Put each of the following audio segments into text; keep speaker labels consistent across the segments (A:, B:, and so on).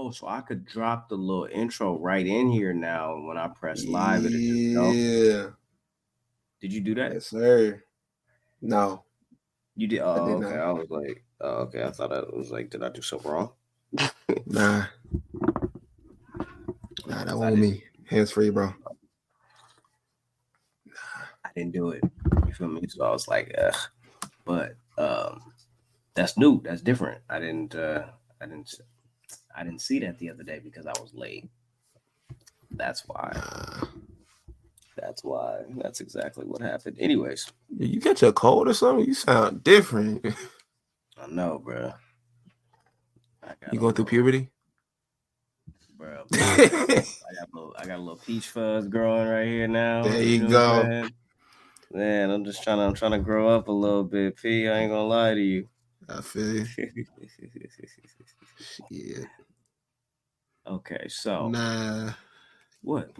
A: Oh, so I could drop the little intro right in here now when I press live. Yeah. Did you do that?
B: Yes, sir. No.
A: You did?
B: I did
A: Okay.
B: not.
A: I was like, okay. I thought I was like, did I do something wrong?
B: Nah, that wasn't me. Hands free, bro.
A: I didn't do it. You feel me? So I was like, ugh. But that's new. That's different. I didn't see that the other day because I was late. That's why. That's exactly what happened. Anyways,
B: you catch a cold or something? You sound different.
A: I know, bro.
B: You going through puberty,
A: bro? I got a little peach fuzz growing right here now.
B: There you go.
A: Man, I'm trying to grow up a little bit. P, I ain't gonna lie to you.
B: I feel you. Shit.
A: Okay, so
B: nah.
A: What?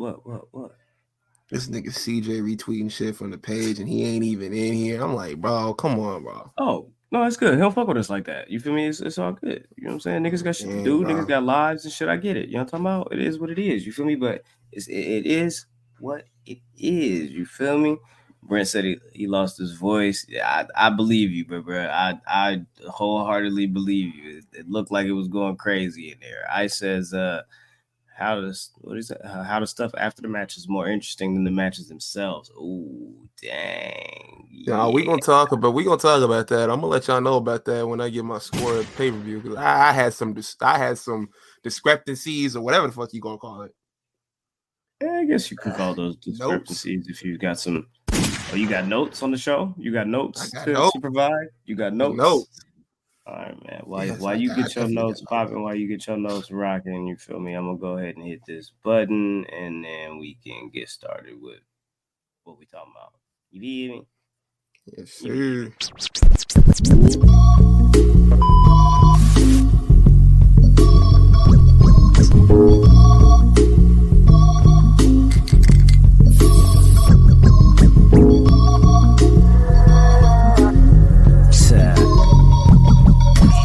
B: This nigga CJ retweeting shit from the page and he ain't even in here. I'm like, bro, come on, bro.
A: Oh, no, it's good. He don't fuck with us like that. You feel me? It's all good. You know what I'm saying? Niggas got shit to do. Bro. Niggas got lives and shit. I get it. You know what I'm talking about? It is what it is. You feel me? But it is what it is. You feel me? Brent said he lost his voice. Yeah, I believe you, bro. I wholeheartedly believe you. It looked like it was going crazy in there. I says, how the stuff after the match is more interesting than the matches themselves. Ooh, dang.
B: Yeah, we gonna talk about that. I'm gonna let y'all know about that when I get my score at pay-per-view, because I had some discrepancies or whatever the fuck you gonna call it.
A: Yeah, I guess you could call those discrepancies if you got some. Oh, you got notes on the show? You got notes to provide? You got notes? All right, man. While you get your notes popping, while you get your notes rocking, you feel me? I'm gonna go ahead and hit this button, and then we can get started with what we talking about. You feel me?
B: Yes, sir.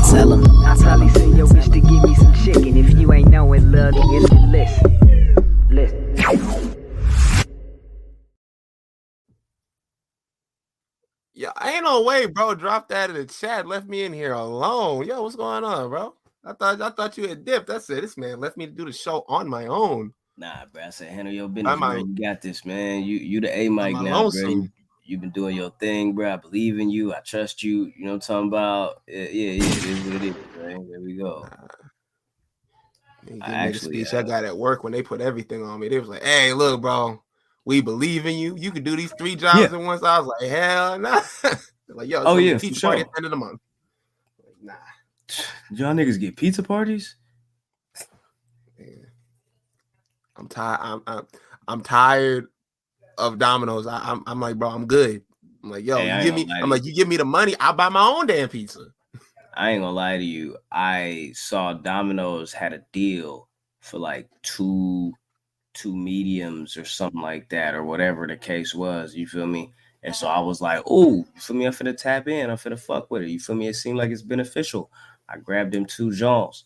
C: Tell him. I probably send your bitch to give me some chicken. If you ain't knowing, love, listen.
B: Yeah, ain't no way, bro. Drop that in the chat. Left me in here alone. Yo, what's going on, bro? I thought you had dipped. That's it. This man left me to do the show on my own.
A: Nah, bro. I said handle your business, bro. You got this, man. You the A mic now, bro. You've been doing your thing, bro. I believe in you. I trust you. You know what I'm talking about? Yeah. It is what it is, man. There we go.
B: I got at work when they put everything on me. They was like, "Hey, look, bro, we believe in you. You can do these 3 jobs at once." I was like, "Hell nah." Like, yo, it's a pizza party at the end of the month. Like, nah.
A: Y'all niggas get pizza parties?
B: Yeah. I'm tired. I'm tired of Domino's. I'm like, bro, I'm good. I'm like, yo, you give me the money, I'll buy my own damn pizza.
A: I ain't gonna lie to you. I saw Domino's had a deal for like two mediums or something like that, or whatever the case was. You feel me? And so I was like, "Oh, you feel me? I'm finna tap in. I'm finna fuck with it. You feel me? It seemed like it's beneficial." I grabbed them 2 Jones.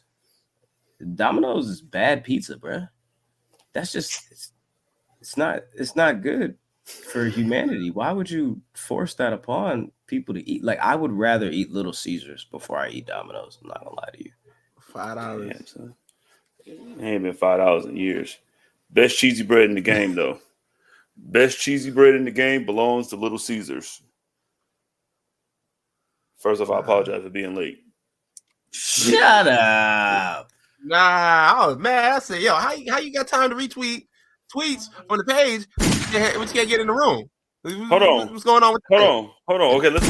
A: Domino's is bad pizza, bro. That's just it's not good for humanity. Why would you force that upon people to eat? Like, I would rather eat Little Caesars before I eat Domino's. I'm not gonna lie to you.
B: $5.
D: It ain't been $5 in years. Best cheesy bread in the game, though. Best cheesy bread in the game belongs to Little Caesars. First off, I apologize for being late.
A: Shut up.
B: Nah, I was mad. I said, yo, how you got time to retweet tweets on the page but you can't get in the room?
D: Hold on.
B: What's going on with that?
D: Hold on. Okay, let's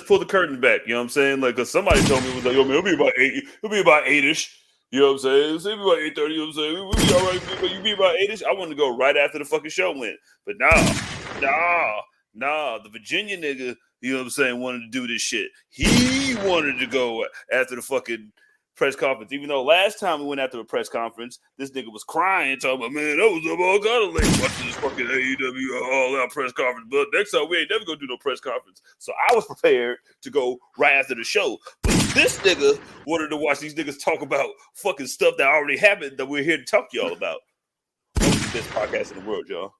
D: pull the curtain back. You know what I'm saying? Like, cause somebody told me, it was like, yo, man, it'll be about 8-ish. You know what I'm saying? It'll be about 8:30. You know what I'm saying? We'll be all right. But you be about 8-ish. I wanted to go right after the fucking show went, but nah. The Virginia nigga, you know what I'm saying, wanted to do this shit. He wanted to go after the fucking press conference, even though last time we went after a press conference, this nigga was crying, talking about, man, that was all kind of late watching this fucking AEW all-out press conference, but next time we ain't never gonna do no press conference. So I was prepared to go right after the show. But This nigga wanted to watch these niggas talk about fucking stuff that already happened that we're here to talk to y'all about. This is the best podcast in the world, y'all.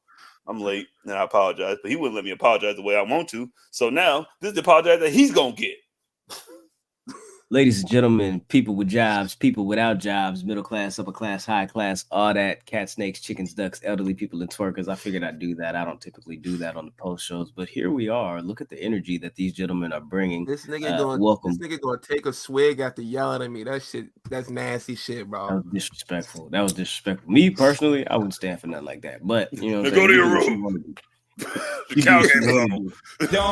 D: I'm late and I apologize, but he wouldn't let me apologize the way I want to. So now this is the apologize that he's gonna get.
A: Ladies and gentlemen, people with jobs, people without jobs, middle class, upper class, high class, all that, cat, snakes, chickens, ducks, elderly people, and twerkers. I figured I'd do that. I don't typically do that on the post shows, but here we are. Look at the energy that these gentlemen are bringing.
B: This nigga gonna take a swig after yelling at me. That's nasty shit, bro.
A: That was disrespectful. Me personally, I wouldn't stand for nothing like that. But you know,
D: go to your room. The cow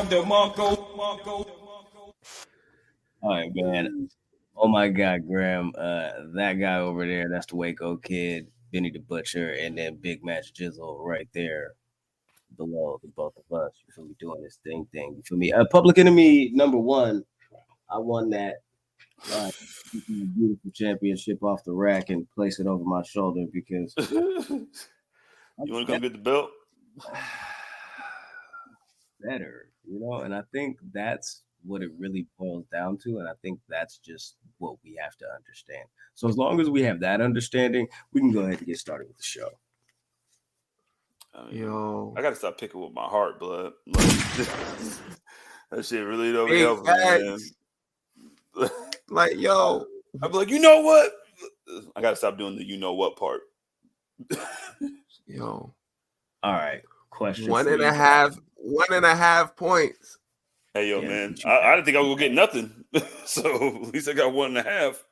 D: game on.
A: All right, man. Oh my God, Graham. That guy over there, that's the Waco Kid, Benny the Butcher, and then Big Match Jizzle right there below the both of us. You feel me doing this thing? You feel me? Public Enemy #1. I won that beautiful championship off the rack and place it over my shoulder because
D: you want to come get the belt?
A: Better, you know, and I think that's what it really boils down to, and I think that's just what we have to understand. So as long as we have that understanding, we can go ahead and get started with the show.
B: Yo,
D: I gotta stop picking with my heart, blood. That shit really don't help me, man.
B: Like, yo,
D: I'm like, you know what? I gotta stop doing the you know what part.
B: Yo,
A: all right. Question:
B: 1.5 points.
D: Hey, yo, man, I didn't think I was gonna get nothing, so at least I got 1.5.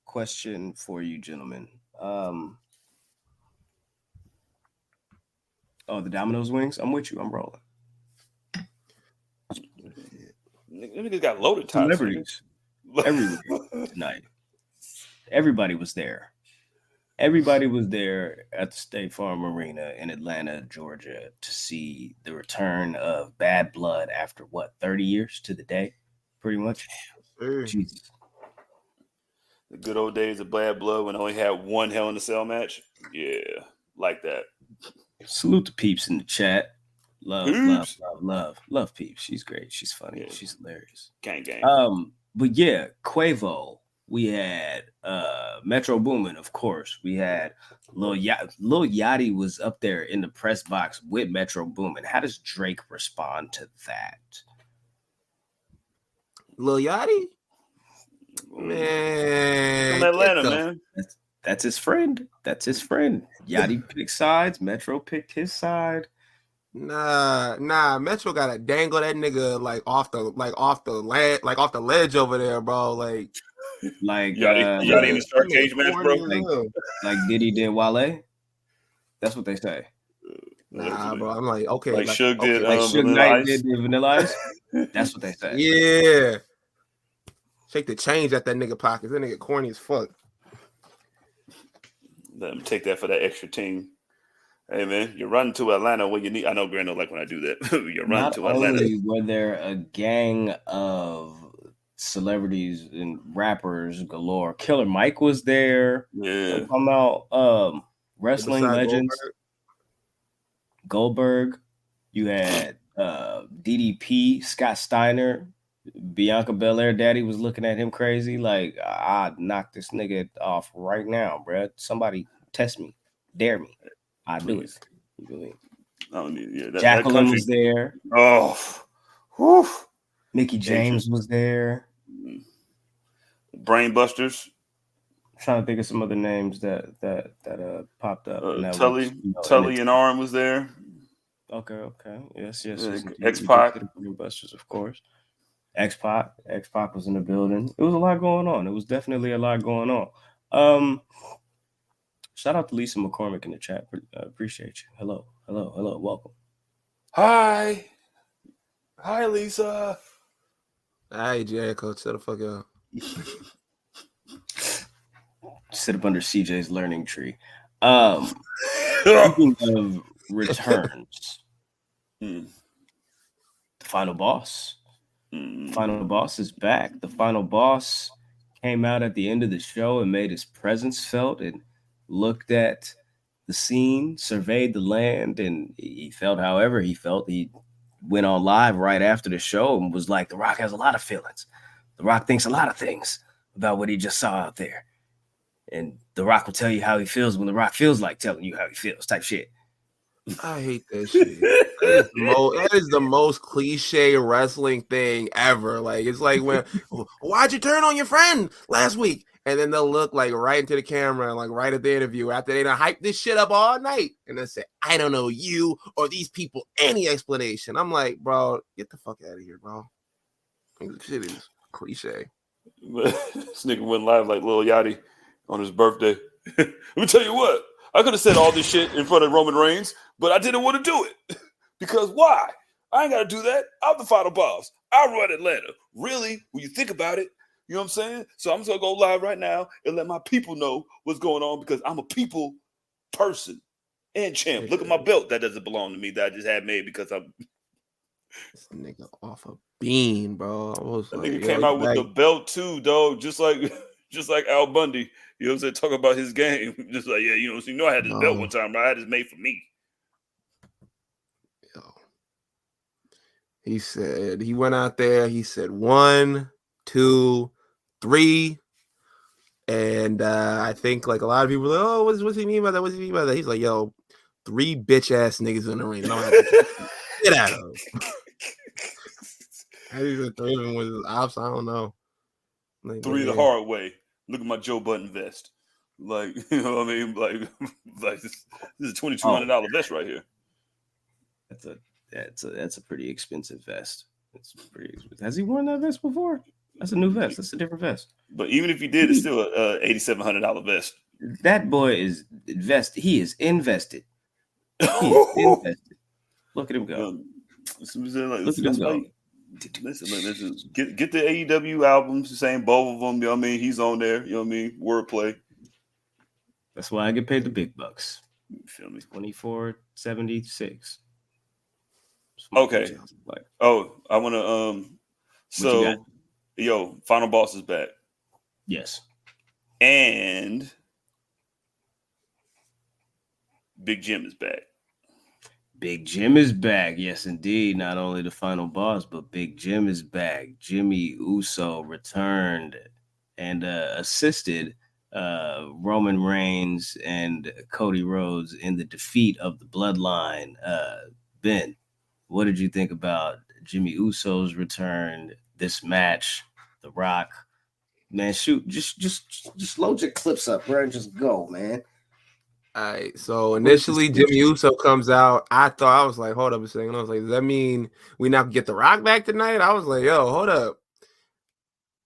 A: Question for you, gentlemen. The Domino's wings. I'm with you. I'm rolling.
D: Niggas got loaded times.
A: Celebrities everywhere tonight. Everybody was there. Everybody was there at the State Farm Arena in Atlanta, Georgia, to see the return of Bad Blood after 30 years to the day, pretty much. Jesus.
D: The good old days of Bad Blood when I only had one Hell in a Cell match. Yeah, like that.
A: Salute to Peeps in the chat. Love Peeps. She's great. She's funny. Yeah. She's hilarious.
D: Gang.
A: But yeah, Quavo. We had Metro Boomin, of course. We had Lil Yachty was up there in the press box with Metro Boomin. How does Drake respond to that?
B: Lil Yachty? Man.
D: From Atlanta, man.
A: That's his friend. Yachty picked sides. Metro picked his side.
B: Nah. Metro gotta dangle that nigga off the ledge over there, bro.
D: Yachty in the Star Cage match, bro.
A: Like Diddy did Wale. That's what they say.
B: Nah, bro. I'm like, okay.
D: Like Suge did,
A: Suge Knight did Vanilla Ice. That's what they say.
B: Yeah. Shake the change at that nigga pockets. That nigga corny as fuck.
D: Let him take that for that extra team. Hey, man, you're running to Atlanta when you need. I know Grant don't like when I do that. You're running to Atlanta.
A: Not only were there a gang of celebrities and rappers galore. Killer Mike was there.
D: Yeah.
A: Come out wrestling legends. Goldberg. You had DDP, Scott Steiner, Bianca Belair. Daddy was looking at him crazy. Like, I'd knock this nigga off right now, bro. Somebody test me. Dare me. I do it. You believe? Jacqueline was there.
D: Oh, whew.
A: Mickey James was there.
D: Brainbusters.
A: I'm trying to think of some other names that popped up.
D: Tully and Arm was there.
A: Okay. Yes.
D: X-Pac.
A: Brainbusters, of course. X-Pac was in the building. It was a lot going on. It was definitely a lot going on. Shout out to Lisa McCormick in the chat. Appreciate you. Hello. Welcome.
D: Hi, Lisa.
B: Hi, Jericho. Shut the fuck up.
A: Sit up under CJ's learning tree. Speaking of returns, the final boss. Final boss is back. The final boss came out at the end of the show and made his presence felt and looked at the scene, surveyed the land, and he felt however he felt. He went on live right after the show and was like, The Rock has a lot of feelings. The Rock thinks a lot of things about what he just saw out there. And The Rock will tell you how he feels when The Rock feels like telling you how he feels, type shit.
B: I hate that shit. That is the most cliche wrestling thing ever. Like, it's like when, why'd you turn on your friend last week? And then they'll look like right into the camera and like right at the interview after they done hype this shit up all night. And then say, I don't know you or these people any explanation. I'm like, bro, get the fuck out of here, bro. This shit is cliche.
D: This nigga went live like Lil Yachty on his birthday. Let me tell you what. I could have said all this shit in front of Roman Reigns, but I didn't want to do it. Because why? I ain't got to do that. I'm the final boss. I run Atlanta. Really? When you think about it, you know what I'm saying? So I'm just going to go live right now and let my people know what's going on because I'm a people person and champ. Look at my belt. That doesn't belong to me that I just had made because I'm...
B: This nigga off a bean, bro.
D: That nigga came out with the belt too, dog. Just like Al Bundy. You know what I'm saying? Talk about his game. Just like, yeah, you know I had this belt one time, right? I had this made for me.
B: Yo. He said, he went out there, he said 1, 2, 3. And I think like a lot of people are like, oh, what's he mean by that? What's he mean by that? He's like, yo, 3 bitch ass niggas in the ring. No, get out of him. I think 3 of them was his ops. I don't know.
D: Like, 3 the hard way. Look at my Joe Button vest. Like, you know what I mean? Like this is a $2,200 vest right here.
A: That's a pretty expensive vest. It's pretty expensive. Has he worn that vest before? That's a new vest. That's a different vest.
D: But even if he did, it's still a $8,700 vest.
A: That boy is invested. He is invested. He is invested. Look at him go.
D: Look at him go. Listen. Get the AEW albums, the same both of them. You know what I mean? He's on there. You know what I mean? Wordplay.
A: That's why I get paid the big bucks.
D: You feel me?
A: $24.76.
D: Okay. I want to. So, yo, Final Boss is back.
A: Yes.
D: And Big Jim is back.
A: Big Jim is back. Yes, indeed. Not only the Final Boss, but Big Jim is back. Jimmy Uso returned and assisted Roman Reigns and Cody Rhodes in the defeat of the Bloodline. Ben, what did you think about Jimmy Uso's return, this match, The Rock? Man, shoot, just load your clips up, bro, and just go, man.
B: All right, so initially Jimmy Uso comes out. I was like, hold up a second. I was like, does that mean we not get The Rock back tonight? I was like, yo, hold up.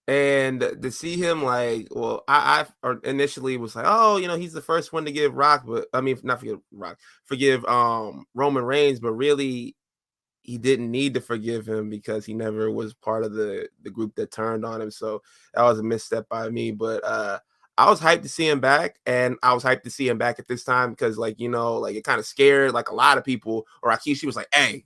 B: And to see him like, well, I initially was like, oh, he's the first one to give Rock, but I mean, not forgive Rock, forgive Roman Reigns, but really he didn't need to forgive him because he never was part of the group that turned on him. So that was a misstep by me, but I was hyped to see him back, and I was hyped to see him back at this time because, it kind of scared, like, a lot of people. Or Akishi was like, hey,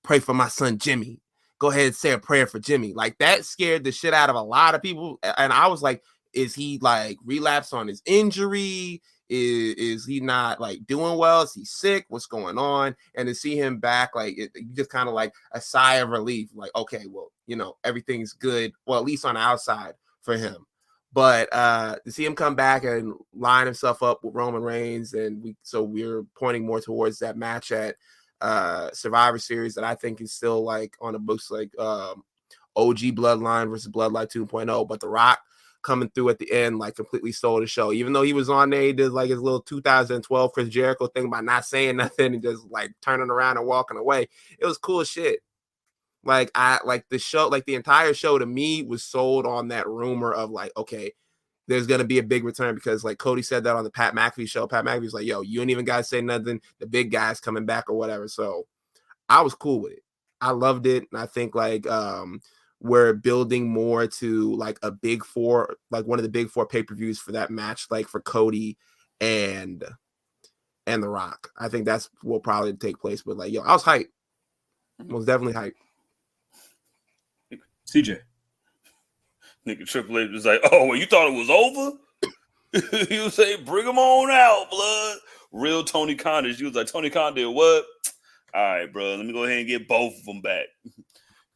B: pray for my son Jimmy. Go ahead and say a prayer for Jimmy. Like, that scared the shit out of a lot of people. And I was like, is he, like, relapsed on his injury? Is he not, like, doing well? Is he sick? What's going on? And to see him back, like, it just kind of like a sigh of relief. Like, okay, well, everything's good. Well, at least on the outside for him. But to see him come back and line himself up with Roman Reigns, and we're pointing more towards that match at Survivor Series that I think is still like on the books, like OG Bloodline versus Bloodline 2.0. But The Rock coming through at the end, like, completely stole the show. Even though he was on there, he did like his little 2012 Chris Jericho thing by not saying nothing and just like turning around and walking away. It was cool shit. Like, the show, like the entire show to me was sold on that rumor of like, okay, there's going to be a big return because like Cody said that on the Pat McAfee show. Pat McAfee's like, yo, you ain't even got to say nothing. The big guy's coming back or whatever. So I was cool with it. I loved it. And I think like we're building more to like a big 4, like one of the big 4 pay-per-views for that match, like for Cody and The Rock. I think that's will probably take place. But like, yo, I was hyped. Most definitely hyped.
A: CJ.
D: Nigga Triple H was like, oh, well, you thought it was over? He was saying, bring him on out, blood. Real Tony Khan. She was like, Tony Khan did what? All right, bro, let me go ahead and get both of them back.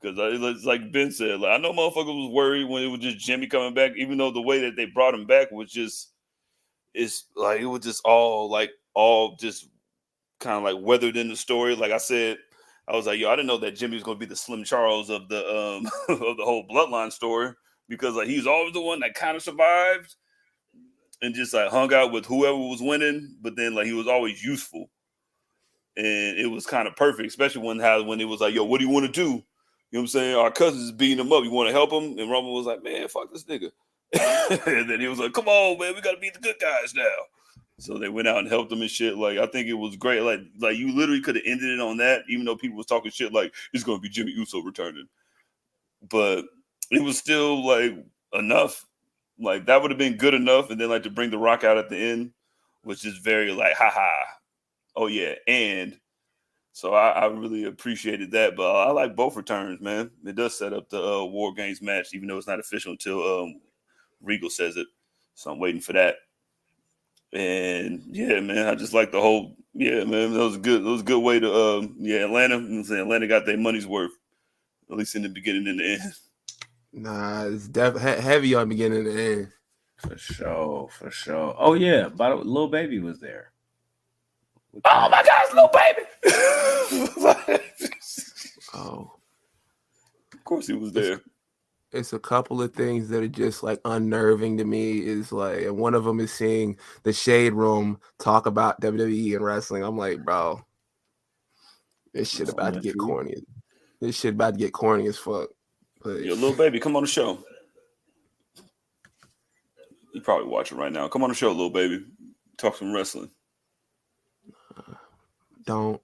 D: Because it's like Ben said, like, I know motherfuckers was worried when it was just Jimmy coming back, even though the way that they brought him back was just, it's like it was just all just kind of like weathered in the story. Like I said, I was like, yo, I didn't know that Jimmy was going to be the Slim Charles of the of the whole Bloodline story, because like he was always the one that kind of survived and just like hung out with whoever was winning, but then like he was always useful, and it was kind of perfect, especially when it was like, yo, what do you want to do? You know what I'm saying? Our cousins is beating him up. You want to help him? And Roman was like, man, fuck this nigga. And then he was like, come on, man, we got to beat the good guys now. So they went out and helped him and shit. Like, I think it was great. Like you literally could have ended it on that, even though people was talking shit like it's going to be Jimmy Uso returning. But it was still like enough. Like that would have been good enough. And then like to bring The Rock out at the end was just very like, haha. Oh yeah. And so I really appreciated that, but I like both returns, man. It does set up the War Games match, even though it's not official until Regal says it. So I'm waiting for that. And yeah, man, I just like the whole. Yeah, man, that was good. It was a good way to. Atlanta. I'm saying Atlanta got their money's worth, at least in the beginning and the end.
B: Nah, it's heavy on beginning and the end.
A: For sure. Oh yeah, but Lil Baby was there.
D: Oh my gosh, Lil Baby!
B: Oh,
D: of course he was there.
B: It's a couple of things that are just like unnerving to me. Is like, and one of them is seeing the Shade Room talk about WWE and wrestling. I'm like, bro, this shit about to get corny. This shit about to get corny as fuck. But
D: yo, Lil Baby, come on the show. You probably watching right now. Come on the show, Lil Baby. Talk some wrestling.
B: Don't.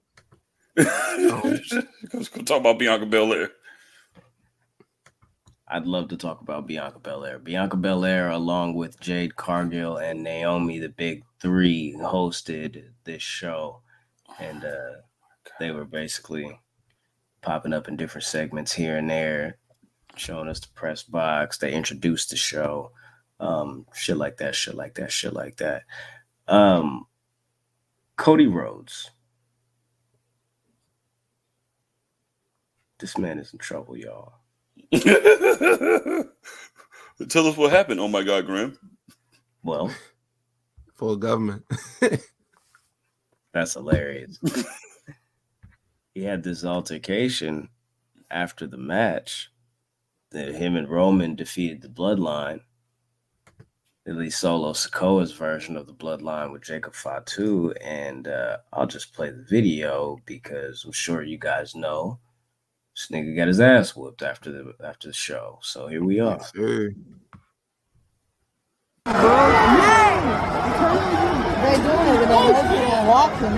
D: Let's go talk about Bianca Belair.
A: I'd love to talk about Bianca Belair. Bianca Belair, along with Jade Cargill and Naomi, the big three, hosted this show. And they were basically popping up in different segments here and there, showing us the press box. They introduced the show. Shit like that. Cody Rhodes. This man is in trouble, y'all.
D: Tell us what happened. Oh my God, Graham.
A: Well,
B: full government.
A: That's hilarious. He had this altercation after the match that him and Roman defeated the Bloodline. At least Solo Sikoa's version of the Bloodline with Jacob Fatu. And I'll just play the video because I'm sure you guys know this nigga got his ass whooped after the show. So here we are.
B: Yes, sir.
E: They doing it with their walking.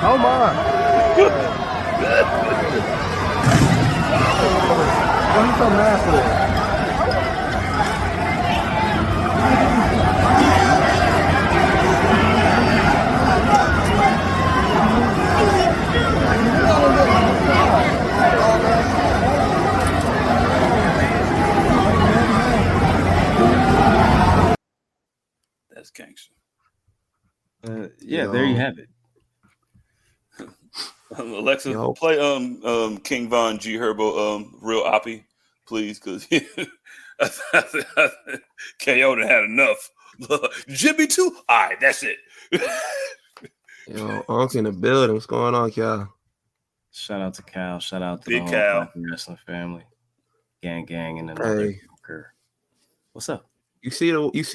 B: Oh my! Why you so mad for that?
D: That's gangster.
A: There you have it.
D: Alexa, play King Von G Herbo Real Oppie, please, because KO done had enough. Jimmy too? All right, that's it.
B: Yo, Unc in the building. What's going on, Cal?
A: Shout out to Cal. Shout out to
D: Big
A: the whole
D: Cal
A: wrestling family. Gang and another Joker. What's up?
B: You see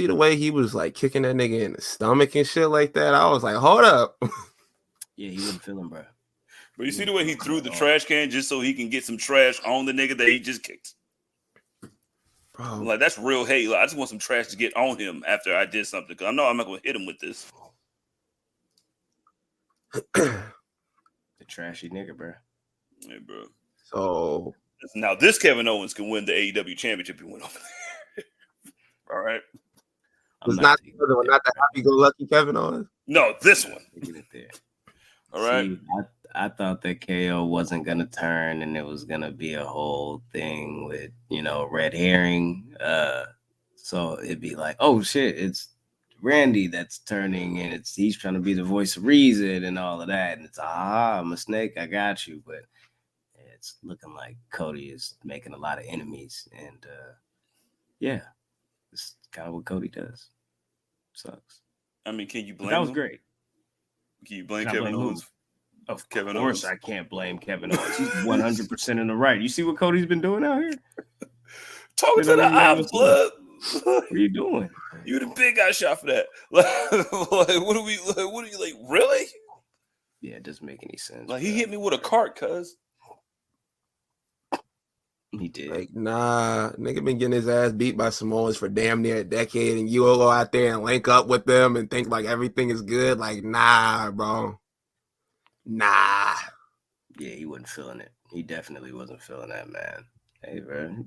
B: the way he was like kicking that nigga in the stomach and shit like that? I was like, hold up.
A: Yeah, he wasn't feeling, bro.
D: But you see the way he threw the trash can just so he can get some trash on the nigga that he just kicked.
B: Bro.
D: Like, that's real hate. Like, I just want some trash to get on him after I did something, because I know I'm not going to hit him with this.
A: The trashy nigga, bro.
D: Hey, bro.
B: So
D: now this Kevin Owens can win the AEW championship if he went over there. All right.
B: Was not the happy-go-lucky Kevin Owens?
D: No, this one.
A: Get it there.
D: All right.
A: See, I thought that KO wasn't gonna turn, and it was gonna be a whole thing with red herring. So it'd be like, oh shit, it's Randy that's turning, and he's trying to be the voice of reason and all of that, and it's I'm a snake, I got you, but it's looking like Cody is making a lot of enemies, and yeah, it's kind of what Cody does. Sucks.
D: I mean, can you blame?
A: That was great.
D: Can you blame Kevin Owens?
A: Of course, I can't blame Kevin Owens. He's 100% in the right. You see what Cody's been doing out here?
D: Talking to the eye, blood.
A: What are you doing?
D: You the big guy shot for that. Like, what are you like? Really?
A: Yeah, it doesn't make any sense.
D: Like, he hit me with a cart, cuz.
A: He did.
B: Like, nah, nigga been getting his ass beat by Samoans for damn near a decade, and you all go out there and link up with them and think like everything is good. Like, nah, bro. Nah.
A: Yeah, he wasn't feeling it. He definitely wasn't feeling that, man. Hey, bro.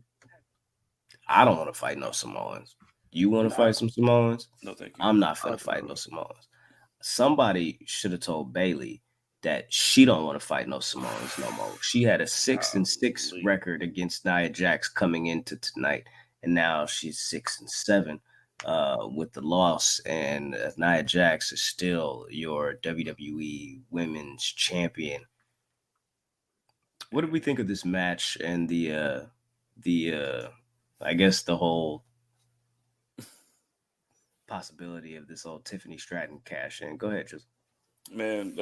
A: I don't want to fight no Samoans. You want to fight some Samoans?
D: No, thank you.
A: I'm not finna fight no Samoans. Somebody should have told Bayley that she don't want to fight no Samoans no more. She had a 6-6 record against Nia Jax coming into tonight, and now she's 6-7 with the loss. And Nia Jax is still your WWE Women's Champion. What did we think of this match and the I guess the whole possibility of this old Tiffany Stratton cash in? Go ahead, just
D: man.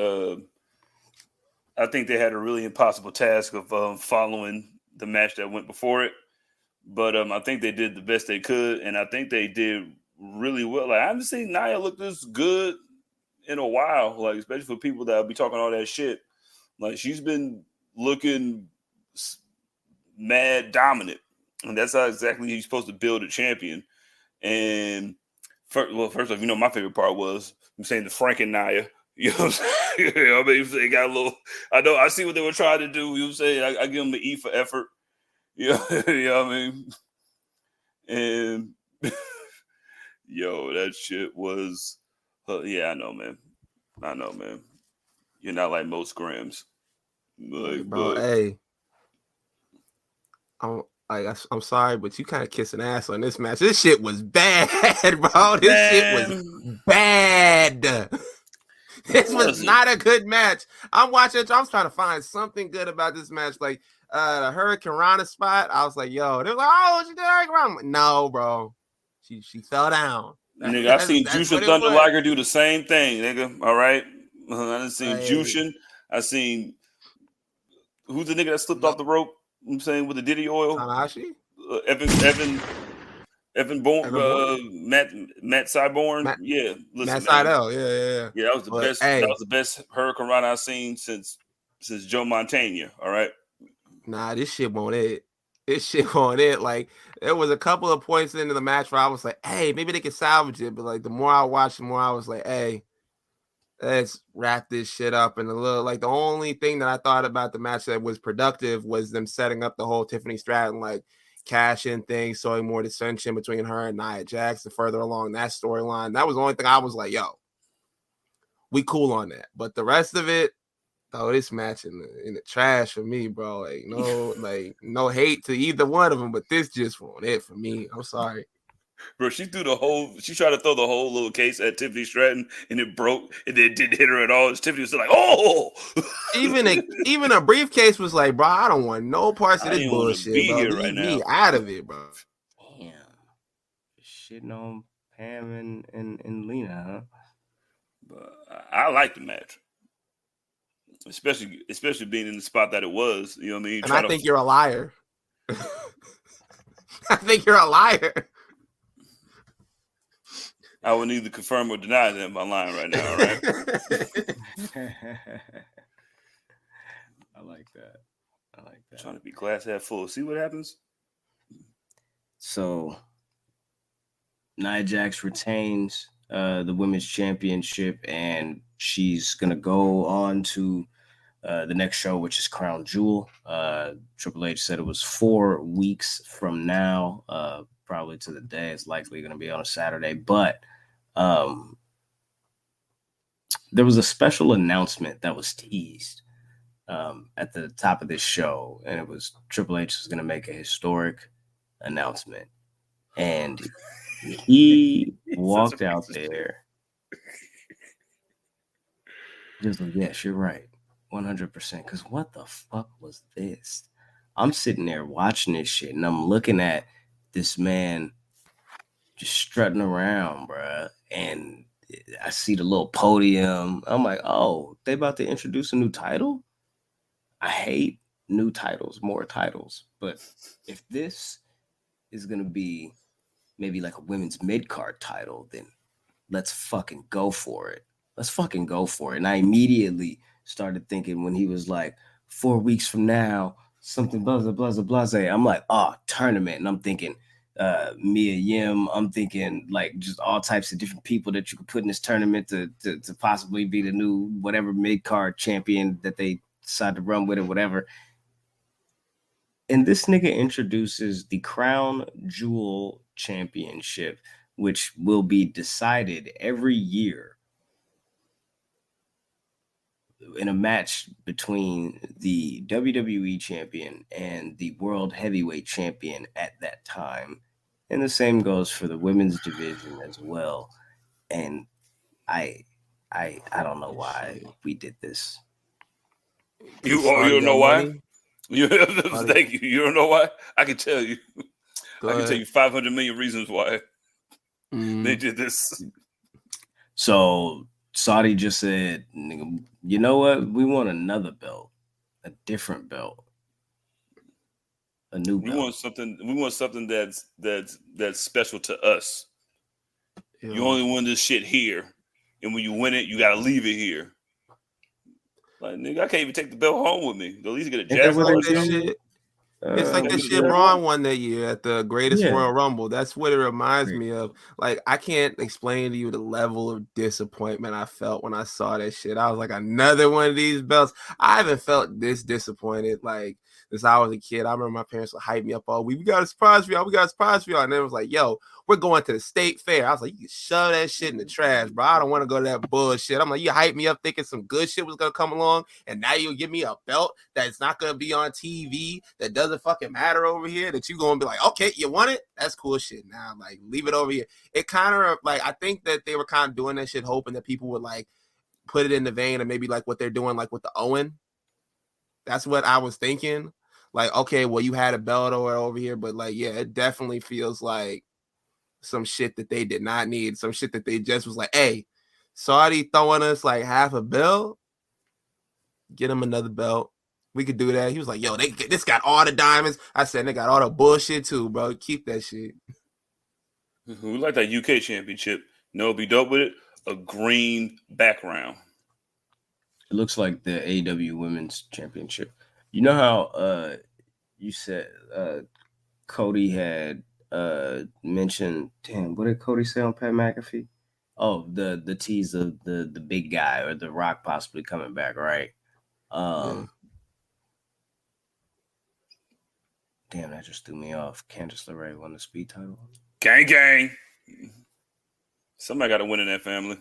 D: I think they had a really impossible task of following the match that went before it, but I think they did the best they could, and I think they did really well. Like, I haven't seen Nia look this good in a while, like especially for people that will be talking all that shit. Like, she's been looking mad dominant, and that's how exactly you're supposed to build a champion. And first off, my favorite part was I'm saying the Frank and Nia. You know what I'm saying? I mean, they got a little. I see what they were trying to do. You know what I'm saying? I give them an E for effort. You know what I mean? And yo, that shit was. Yeah, I know, man. You're not like most Grams. Like,
B: bro, hey. I'm sorry, but you kind of kissing ass on this match. This shit was bad, bro. This shit was bad. This was not a good match. I'm watching it. I was trying to find something good about this match. Like the Hurricane Rana spot. I was like, yo, they're like, oh, she did Hurricane Rana. No, bro. She fell down.
D: Nigga, I seen Jushin Thunder Liger do the same thing, nigga. All right. I done seen Jushin. I seen who's the nigga that slipped off the rope? I'm saying with the Diddy oil.
B: Tanahashi?
D: Evan Bourne, Matt Cyborn. Yeah, listen,
B: Matt Sydal. Yeah.
D: Yeah, that was the best. Hey, that was the best Hurricane Rana I've seen since Joe Montana. All right.
B: Nah, this shit won't it. This shit won't it. Like, there was a couple of points into the match where I was like, hey, maybe they can salvage it. But like, the more I watched, the more I was like, hey, let's wrap this shit up. And the only thing that I thought about the match that was productive was them setting up the whole Tiffany Stratton like cash in thing, showing more dissension between her and Nia Jax and further along that storyline. That was the only thing I was like, yo, we cool on that. But the rest of it, this match in the trash for me, bro. Like no hate to either one of them, but this just wasn't it for me. I'm sorry.
D: Bro, she tried to throw the whole little case at Tiffany Stratton, and it broke, and it didn't hit her at all. Tiffany was still like, oh!
B: even a briefcase was like, bro, I don't want no parts of this bullshit, bro. Leave me out of it, bro.
A: Damn. Shitting on Pam and Lena, huh?
D: But I like the match. Especially being in the spot that it was. You know what I mean?
B: And I think you're a liar. I think you're a liar.
D: I will neither confirm or deny that in my line right now, all right?
A: I like that.
D: Trying to be glass half full. See what happens?
A: So, Nia Jax retains the women's championship, and she's going to go on to the next show, which is Crown Jewel. Triple H said it was 4 weeks from now, probably to the day. It's likely going to be on a Saturday, but there was a special announcement that was teased at the top of this show, and it was Triple H was going to make a historic announcement, and he walked out there. Just like, yes, you're right. 100%. Because what the fuck was this? I'm sitting there watching this shit, and I'm looking at this man just strutting around, bruh. And I see the little podium. I'm like, oh, they about to introduce a new title? I hate new titles, more titles. But if this is going to be maybe like a women's mid-card title, then let's fucking go for it. Let's fucking go for it. And I immediately started thinking when he was like, 4 weeks from now, something blah, blah, blah, blah, blah. I'm like, oh, tournament. And I'm thinking Mia Yim. I'm thinking like just all types of different people that you could put in this tournament to possibly be the new whatever mid-card champion that they decide to run with or whatever. And this nigga introduces the Crown Jewel Championship, which will be decided every year in a match between the WWE champion and the World Heavyweight champion at that time. And the same goes for the women's division as well. And I don't know why we did this.
D: You don't know why? Thank you. You don't know why? I can tell you. I can tell you 500 million reasons why they did this.
A: So Saudi just said, you know what? We want another belt, a different belt, a new belt.
D: We want something that's special to us. Yeah. You only win this shit here, and when you win it, you gotta leave it here. Like, nigga, I can't even take the belt home with me. At least get a Jaguar.
B: It's like the shit Braun won that year at the Greatest Royal Rumble. That's what it reminds me of. Like, I can't explain to you the level of disappointment I felt when I saw that shit. I was like, another one of these belts. I haven't felt this disappointed like since I was a kid. I remember my parents would hype me up all week. We got a surprise for y'all. We got a surprise for y'all. And then it was like, yo, we're going to the state fair. I was like, you can shove that shit in the trash, bro. I don't want to go to that bullshit. I'm like, you hype me up thinking some good shit was going to come along, and now you'll give me a belt that's not going to be on TV, that doesn't fucking matter over here, that you going to be like, okay, you want it? That's cool shit. Now, like, leave it over here. It kind of, like, I think that they were kind of doing that shit, hoping that people would, like, put it in the vein of maybe, like, what they're doing, like, with the Owen. That's what I was thinking. Like, okay, well, you had a belt over here, but, like, yeah, it definitely feels like some shit that they did not need, some shit that they just was like, hey, Saudi throwing us like half a belt, get him another belt. We could do that. He was like, yo, this got all the diamonds. I said, they got all the bullshit too, bro. Keep that shit.
D: We like that UK championship. No, it'd be dope with it. A green background.
A: It looks like the AEW Women's Championship. You know how you said Cody had mentioned, damn, what did Cody say on Pat McAfee? Oh, the tease of the big guy or the Rock possibly coming back, right? Damn, that just threw me off. Candice LeRae won the speed title.
D: Gang. Somebody got to win in that family.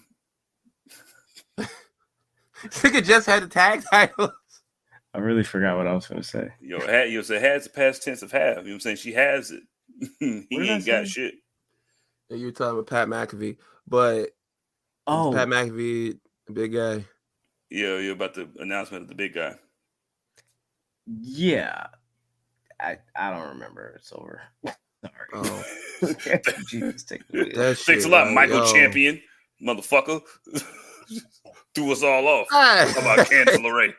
B: Nigga just had the tag titles.
A: I really forgot what I was going to say.
D: Yo, has the past tense of have. You know what I'm saying? She has it. He ain't got shit.
B: You were talking about Pat McAfee, but Pat McAfee, the big guy.
D: Yeah, you're about the announcement of the big guy.
A: Yeah, I don't remember. It's over. Sorry.
B: Oh.
A: Jesus,
D: Thanks a lot, Michael Champion, motherfucker. Threw us all off. How about Candice LeRae?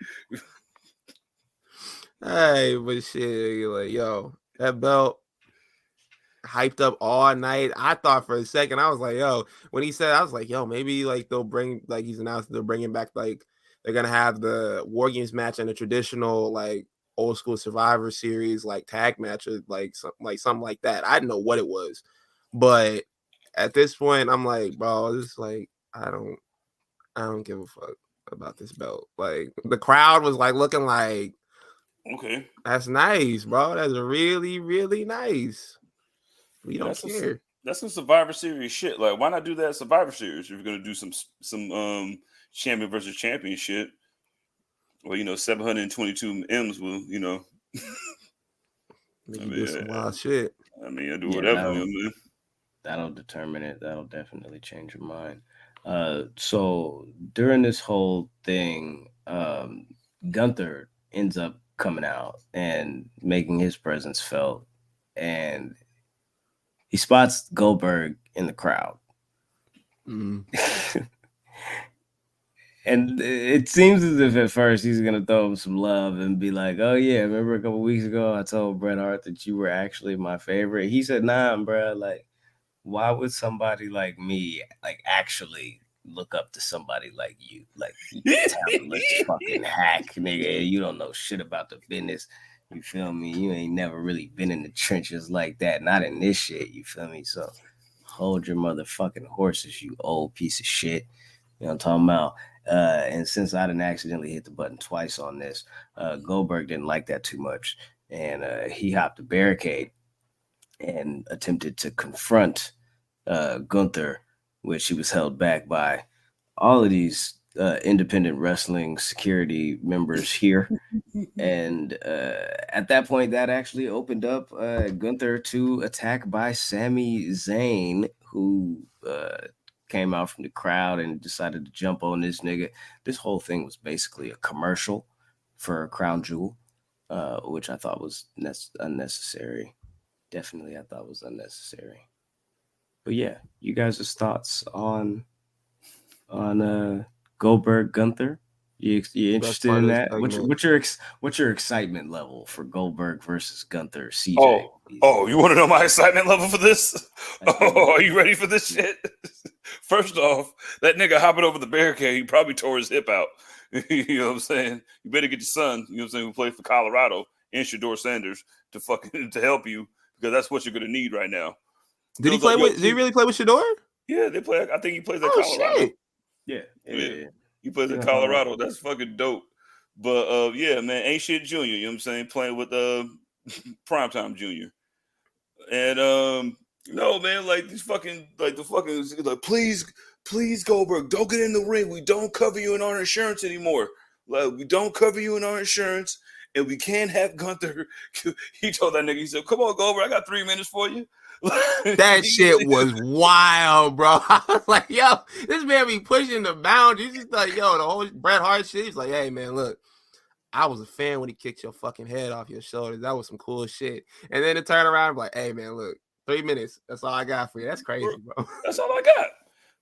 B: Hey, but shit, like, yo, that belt hyped up all night. I thought for a second, I was like, yo, when he said, I was like, yo, maybe like they'll bring, like he's announced they're bringing back, like they're gonna have the War Games match and a traditional like old school Survivor Series like tag match or like something like that. I didn't know what it was, but at this point, I'm like, bro, this is like I don't give a fuck. about this belt. Like the crowd was like looking like,
D: okay,
B: that's nice, bro. That's really, really nice. We don't care.
D: That's some Survivor Series shit. Like, why not do that at Survivor Series if you're gonna do some champion versus champion shit? Well, 722 M's will,
B: Do some wild shit.
D: I mean, I do whatever.
A: That'll determine it. That'll definitely change your mind. So during this whole thing, Gunther ends up coming out and making his presence felt, and he spots Goldberg in the crowd.
B: Mm.
A: And it seems as if at first he's going to throw him some love and be like, oh, yeah, remember a couple weeks ago I told Bret Hart that you were actually my favorite? He said, nah, bro, like, why would somebody like me, like, actually look up to somebody like you? Like, you talentless fucking hack, nigga. You don't know shit about the business. You feel me? You ain't never really been in the trenches like that. Not in this shit, you feel me? So hold your motherfucking horses, you old piece of shit. You know what I'm talking about? And since I didn't accidentally hit the button twice on this, Goldberg didn't like that too much. And he hopped the barricade and attempted to confront Gunther, which he was held back by all of these independent wrestling security members here. And at that point, that actually opened up Gunther to attack by Sami Zayn, who came out from the crowd and decided to jump on this nigga. This whole thing was basically a commercial for Crown Jewel, which I thought was unnecessary. Definitely, I thought was unnecessary. But yeah, you guys' thoughts on Goldberg Gunther? You interested in that? What's your excitement level for Goldberg versus Gunther? CJ.
D: Oh, you want to know my excitement level for this? Oh, are you ready for this shit? First off, that nigga hopping over the barricade, he probably tore his hip out. You know what I'm saying? You better get your son, you know what I'm saying, who played for Colorado, and Shedeur Sanders to help you, because that's what you're gonna need right now.
B: Did he play with? Did he really play with Shedeur?
D: Yeah, they play. I think he plays at Colorado.
B: Shit.
A: Yeah.
D: He plays at Colorado. That's fucking dope. But yeah, man, ain't shit Junior. You know what I'm saying? Playing with Primetime Junior. And no, man, like these fucking like please Goldberg, don't get in the ring. We don't cover you in our insurance anymore. Like, we don't cover you in our insurance, and we can't have Gunther. He told that nigga, he said, come on, Goldberg, I got 3 minutes for you.
B: That shit was wild, bro. I was like, yo, this man be pushing the boundaries. He's like, yo, the whole Bret Hart shit. He's like, hey, man, look, I was a fan when he kicked your fucking head off your shoulders. That was some cool shit. And then to turn around and be like, hey, man, look, 3 minutes. That's all I got for you. That's crazy, bro.
D: That's all I got.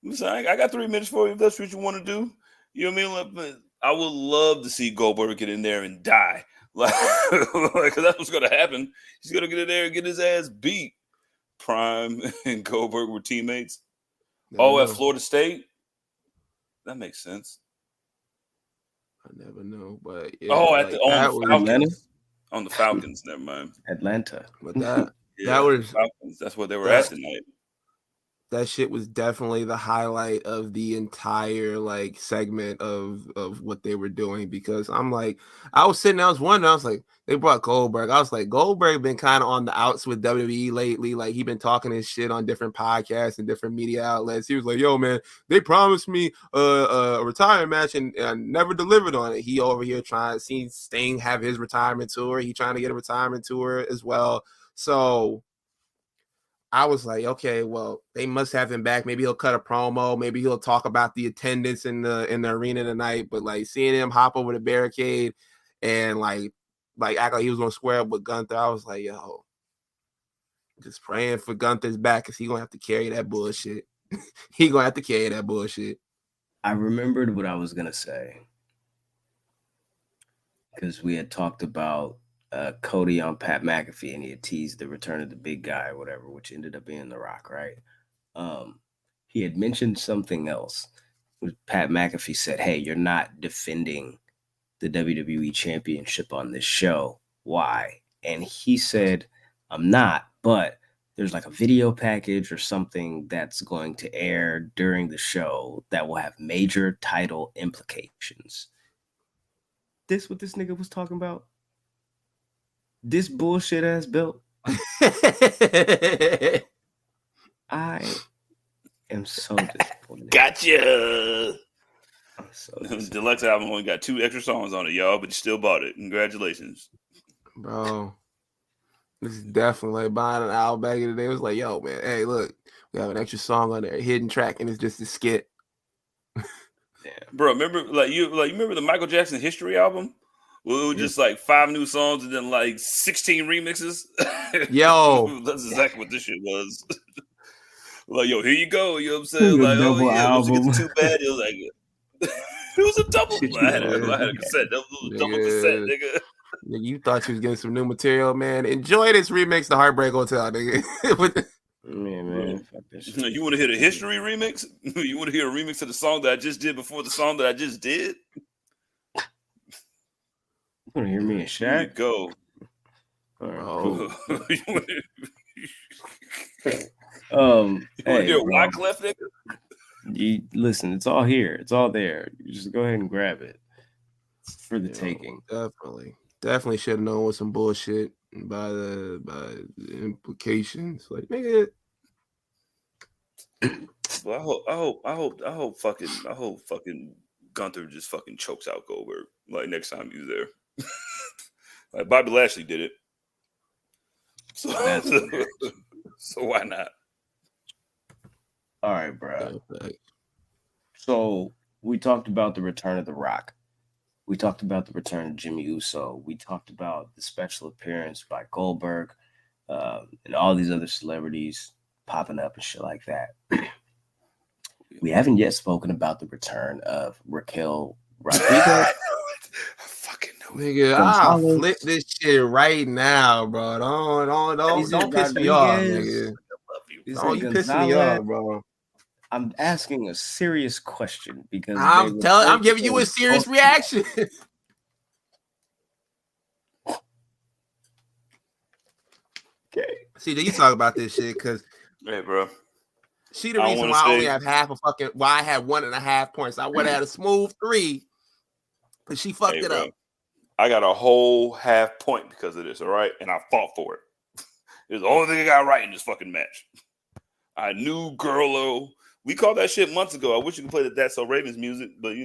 D: I'm saying, I got 3 minutes for you if that's what you want to do. You know what I mean? I would love to see Goldberg get in there and die. Like, because that's what's going to happen. He's going to get in there and get his ass beat. Prime and Goldberg were teammates. At Florida State? That makes sense.
B: I never know, but yeah.
D: On the Falcons. On the Falcons, never mind.
A: Atlanta.
B: But that was
D: Falcons. That's what they were at tonight.
B: That shit was definitely the highlight of the entire like segment of what they were doing, because I was sitting there, I was wondering, I was like, they brought Goldberg. I was like, Goldberg been kind of on the outs with WWE lately. Like, he been talking his shit on different podcasts and different media outlets. He was like, yo, man, they promised me a retirement match and never delivered on it. He over here trying to see Sting have his retirement tour. He trying to get a retirement tour as well. So I was like, okay, well, they must have him back. Maybe he'll cut a promo. Maybe he'll talk about the attendance in the arena tonight. But like seeing him hop over the barricade and like act like he was gonna square up with Gunther, I was like, yo, just praying for Gunther's back, because he's gonna have to carry that bullshit. He's gonna have to carry that bullshit.
A: I remembered what I was gonna say, because we had talked about Cody on Pat McAfee, and he had teased the return of the big guy or whatever, which ended up being The Rock, right? He had mentioned something else. Pat McAfee said, hey, you're not defending the WWE Championship on this show. Why? And he said, I'm not, but there's like a video package or something that's going to air during the show that will have major title implications. This what this nigga was talking about? This bullshit ass belt? I am so disappointed.
D: Gotcha. Deluxe album only got 2 extra songs on it, y'all, but you still bought it. Congratulations.
B: Bro, this is definitely like buying an album back in the day. It was like, yo, man, hey, look, we have an extra song on there, a hidden track, and it's just a skit.
A: Yeah.
D: Bro, remember you remember the Michael Jackson History album? Well, it was just like 5 new songs and then like 16 remixes.
B: Yo,
D: that's exactly what this shit was. Like, yo, here you go. You know what I'm saying? Like,
A: double
D: oh yeah,
A: album.
D: it was too bad. It was like it was a double. I had a cassette. That was a double cassette, nigga.
B: You thought you was getting some new material, man. Enjoy this remix, The Heartbreak Hotel, nigga.
A: Man, fuck this shit.
D: You want to hear the History remix? You want to hear a remix of the song that I just did before the song that I just did?
A: You want to hear me and
D: Here you
A: Shaq?
D: go.
A: All right,
D: You want to
A: hey,
D: hear
A: bro,
D: Wyclef, nigga?
A: you listen. It's all here. It's all there. You just go ahead and grab it. It's for the taking.
B: Definitely should have known with some bullshit by the implications. Like, nigga.
D: Well, I hope fucking Gunther just fucking chokes out Goldberg like next time he's there. Like Bobby Lashley did it. So why not?
A: All right, bro. So we talked about the return of The Rock. We talked about the return of Jimmy Uso. We talked about the special appearance by Goldberg and all these other celebrities popping up and shit like that. We haven't yet spoken about the return of Raquel Rodriguez.
B: Fucking nigga, I'll flip this shit right now, bro. Don't piss me off, nigga. Don't you piss me off, bro.
A: I'm asking a serious question because
B: I'm giving you a serious reaction.
A: Okay.
B: See, you talk about this shit because,
D: hey, bro,
B: she the reason why I only have why I had 1.5 points. I would have had a smooth 3, but she fucked it up.
D: I got a whole half point because of this, all right? And I fought for it. It was the only thing I got right in this fucking match. I knew Girlo. We called that shit months ago. I wish you could play the That's So Ravens music, but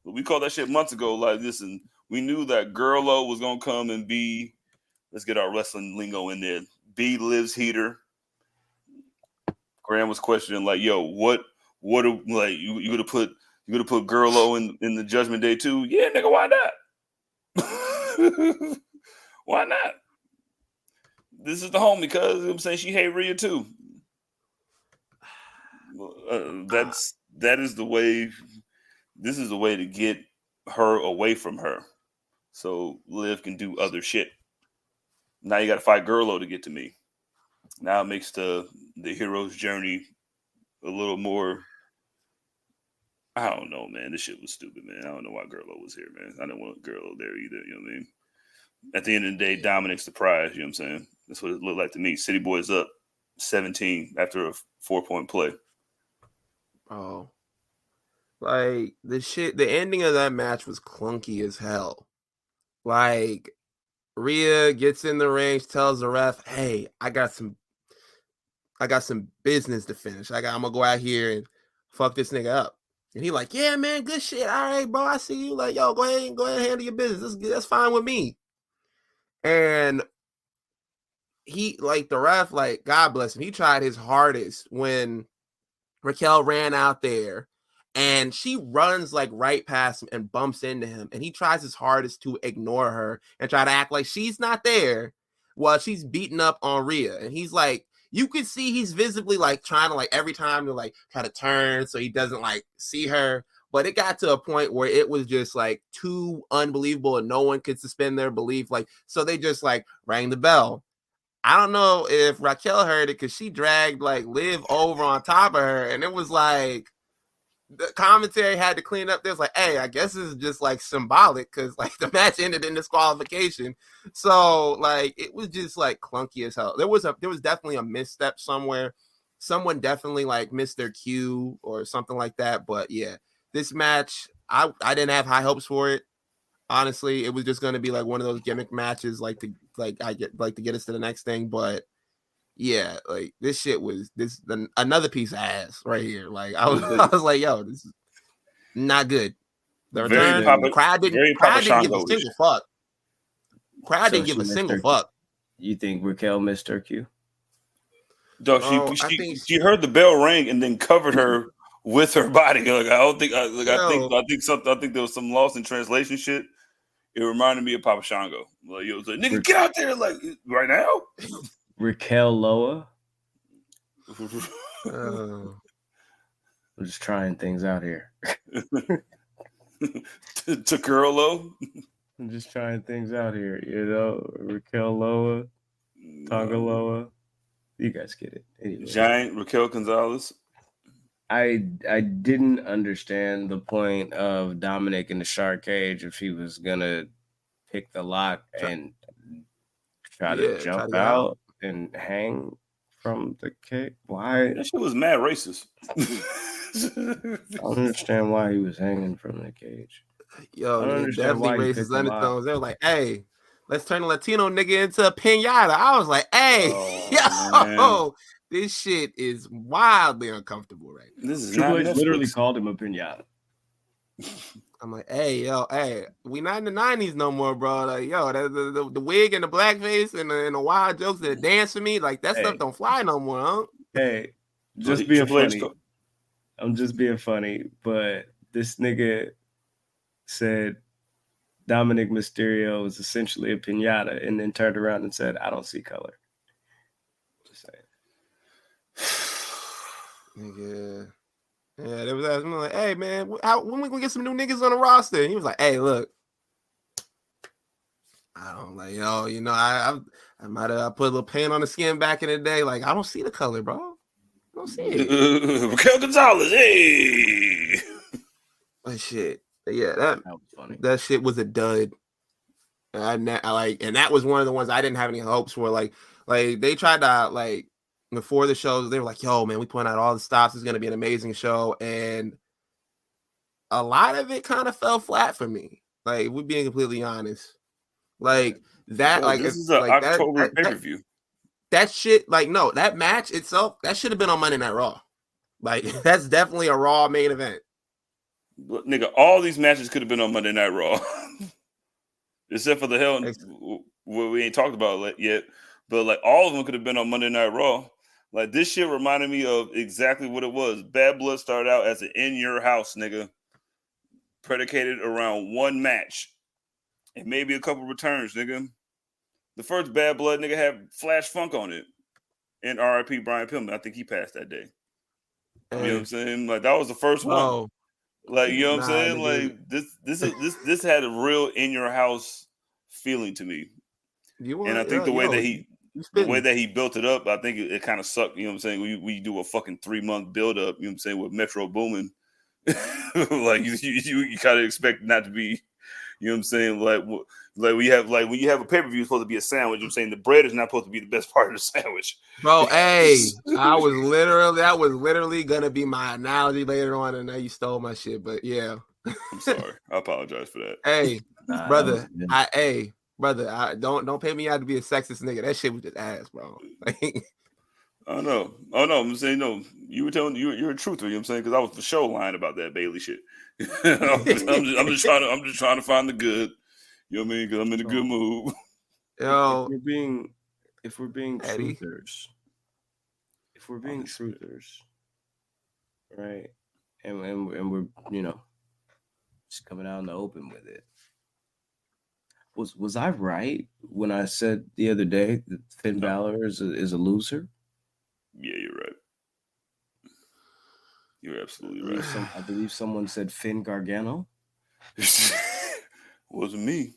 D: we called that shit months ago. Like, listen, we knew that Girlo was gonna come and be. Let's get our wrestling lingo in there. B Liv's heater. Graham was questioning, like, yo, what like you gonna put Girlo in the Judgment Day too? Yeah, nigga, why not? Why not? This is the homie, because I'm saying she hate Rhea too. That is the way. This is the way to get her away from her, so Liv can do other shit. Now you got to fight Girlo to get to me. Now it makes the hero's journey a little more. I don't know, man. This shit was stupid, man. I don't know why Girlo was here, man. I didn't want Girlo there either. You know what I mean? At the end of the day, Dominic's the prize. You know what I'm saying? That's what it looked like to me. City Boys up 17 after a 4-point play.
B: Oh, like the ending of that match was clunky as hell. Like, Rhea gets in the ring, tells the ref, "Hey, I got some business to finish. I'm gonna go out here and fuck this nigga up." And he like, "Yeah, man, good shit. All right, bro, I see you. Like, yo, go ahead and handle your business. That's fine with me." And he, like, the ref, like, God bless him, he tried his hardest when Raquel ran out there, and she runs like right past him and bumps into him, and he tries his hardest to ignore her and try to act like she's not there while she's beating up on Rhea. And he's like, you could see he's visibly like trying to, like, every time to like try to turn so he doesn't like see her. But it got to a point where it was just like too unbelievable and no one could suspend their belief. Like, so they just like rang the bell. I don't know if Raquel heard it because she dragged like Liv over on top of her, and it was like, the commentary had to clean up this. Like, hey, I guess this is just like symbolic because like the match ended in disqualification. So like it was just like clunky as hell. There was definitely a misstep somewhere. Someone definitely like missed their cue or something like that. But yeah, this match, I didn't have high hopes for it. Honestly, it was just going to be like one of those gimmick matches, to get us to the next thing. But yeah, like this shit was another piece of ass right here. Like I was like, yo, this is not good. The return, crowd didn't give a single fuck. Crowd didn't give a single fuck.
A: You think Raquel missed her cue?
D: Dog, she heard the bell ring and then covered her with her body. Like I think there was some lost in translation shit. It reminded me of Papa Shango. Like it was like, nigga, get out there, like right now.
A: Raquel Loa. I'm just trying things out here.
D: Takurolo.
A: I'm just trying things out here, you know. Raquel Loa, Tonga Loa. You guys get it. Anyway.
D: Giant Raquel Gonzalez.
A: I didn't understand the point of Dominic in the shark cage if he was gonna pick the lock and try to jump out and hang from the cage. Why?
D: That shit was mad racist.
A: I don't understand why he was hanging from the cage.
B: Yo, definitely racist undertones. They were like, hey, let's turn a Latino nigga into a pinata. I was like, hey, yo, this shit is wildly uncomfortable right now.
A: This is Triple H literally called him a pinata.
B: I'm like, hey, we not in the 90s no more, bro. Like, yo, the wig and the blackface and the wild jokes and the dance for me, like that stuff don't fly no more, huh?
A: Hey, just being funny. I'm just being funny, but this nigga said Dominic Mysterio was essentially a pinata and then turned around and said, I don't see color. Just
B: saying. Nigga. Yeah, they was asking me like, hey man, when we gonna get some new niggas on the roster? And he was like, hey, look. I don't like, yo, you know, I might have put a little paint on the skin back in the day. Like, I don't see the color, bro. I don't see it.
D: Raquel Gonzalez, hey.
B: But shit. Yeah, that was funny. That shit was a dud. And that was one of the ones I didn't have any hopes for. Like they tried to like before the shows, they were like, yo, man, we point out all the stops. It's gonna be an amazing show. And a lot of it kind of fell flat for me. Like, we're being completely honest. Like that,
D: this is an October pay-per-view.
B: That shit, like, no, that match itself, that should have been on Monday Night Raw. Like, that's definitely a Raw main event.
D: But, nigga, all these matches could have been on Monday Night Raw. Except for the hell what we ain't talked about yet. But, like, all of them could have been on Monday Night Raw. Like, this shit reminded me of exactly what it was. Bad Blood started out as an in-your-house, nigga. Predicated around one match. And maybe a couple returns, nigga. The first Bad Blood, nigga, had Flash Funk on it. And R.I.P. Brian Pillman. I think he passed that day. You know what I'm saying? Like, that was the first one. Like, you know what I'm saying? Nigga. Like, this had a real in-your-house feeling to me. And I think the way that he built it up, I think it kind of sucked. You know what I'm saying? We do a fucking 3-month build-up, you know what I'm saying, with Metro Boomin. Like, you kind of expect not to be, you know what I'm saying? Like when you have a pay-per-view, it's supposed to be a sandwich. I'm saying the bread is not supposed to be the best part of the sandwich.
B: Bro, hey, that was literally gonna be my analogy later on, and now you stole my shit. But yeah.
D: I'm sorry. I apologize for that.
B: Hey, brother, don't pay me out to be a sexist nigga. That shit was just ass, bro.
D: I know. Oh no, I'm saying no. You were telling you're a truther. You know what I'm saying? Because I was for sure lying about that Bailey shit. I'm just trying to find the good. You know what I mean? Because I'm in a good mood.
B: Yo,
A: if we're being truthers, right? And we're just coming out in the open with it. Was I right when I said the other day that Finn Balor is a loser?
D: Yeah, you're right. You're absolutely right.
A: I believe someone said Finn Gargano.
D: Wasn't me.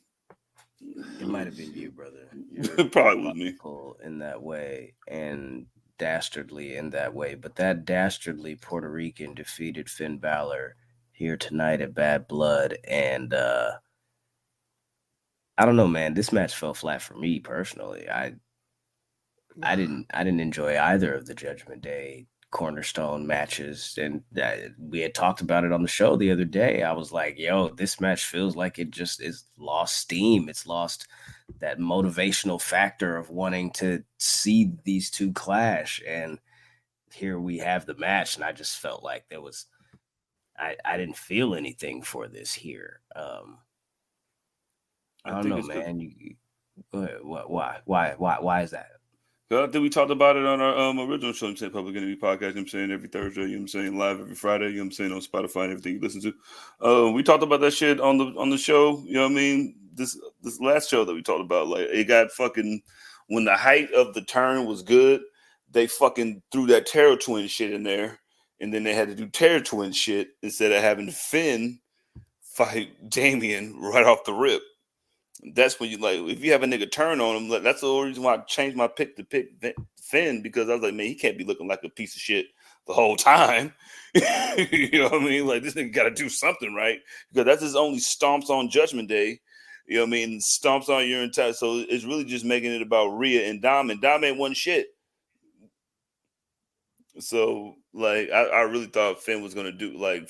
A: It might have been you, brother.
D: It probably was me.
A: In that way, and dastardly in that way, but that dastardly Puerto Rican defeated Finn Balor here tonight at Bad Blood, and I don't know, man. This match fell flat for me personally. I didn't enjoy either of the Judgment Day cornerstone matches, and we had talked about it on the show the other day. I was like, yo, this match feels like it just is lost steam. It's lost that motivational factor of wanting to see these two clash, and here we have the match, and I just felt like there was I didn't feel anything for this here. I don't know, man. You go ahead. Why is that?
D: I think we talked about it on our original show, Public Enemy Podcast, you know what I'm saying, every Thursday, you know what I'm saying, live every Friday, you know what I'm saying, on Spotify and everything you listen to. We talked about that shit on the show, you know what I mean? This last show that we talked about, like, it got fucking, when the height of the turn was good, they fucking threw that Terror Twin shit in there, and then they had to do Terror Twin shit instead of having Finn fight Damian right off the rip. That's when you, like, if you have a nigga turn on him, that's the only reason why I changed my pick to pick Finn, because I was like, man, he can't be looking like a piece of shit the whole time. You know what I mean? Like, this nigga got to do something right, because that's his only stomps on Judgment Day. You know what I mean? Stomps on your entire. So it's really just making it about Rhea and Dom, and Dom ain't one shit. So, like, I really thought Finn was gonna do, like.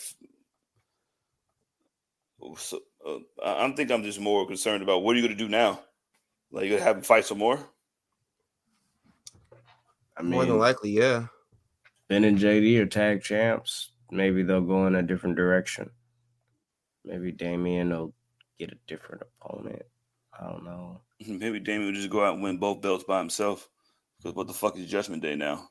D: So, I think I'm just more concerned about what are you going to do now? Like, you going to have him fight some more?
B: I mean, more than likely, yeah.
A: Ben and JD are tag champs. Maybe they'll go in a different direction. Maybe Damian will get a different opponent. I don't know.
D: Maybe Damian will just go out and win both belts by himself. Because what the fuck is Judgment Day now?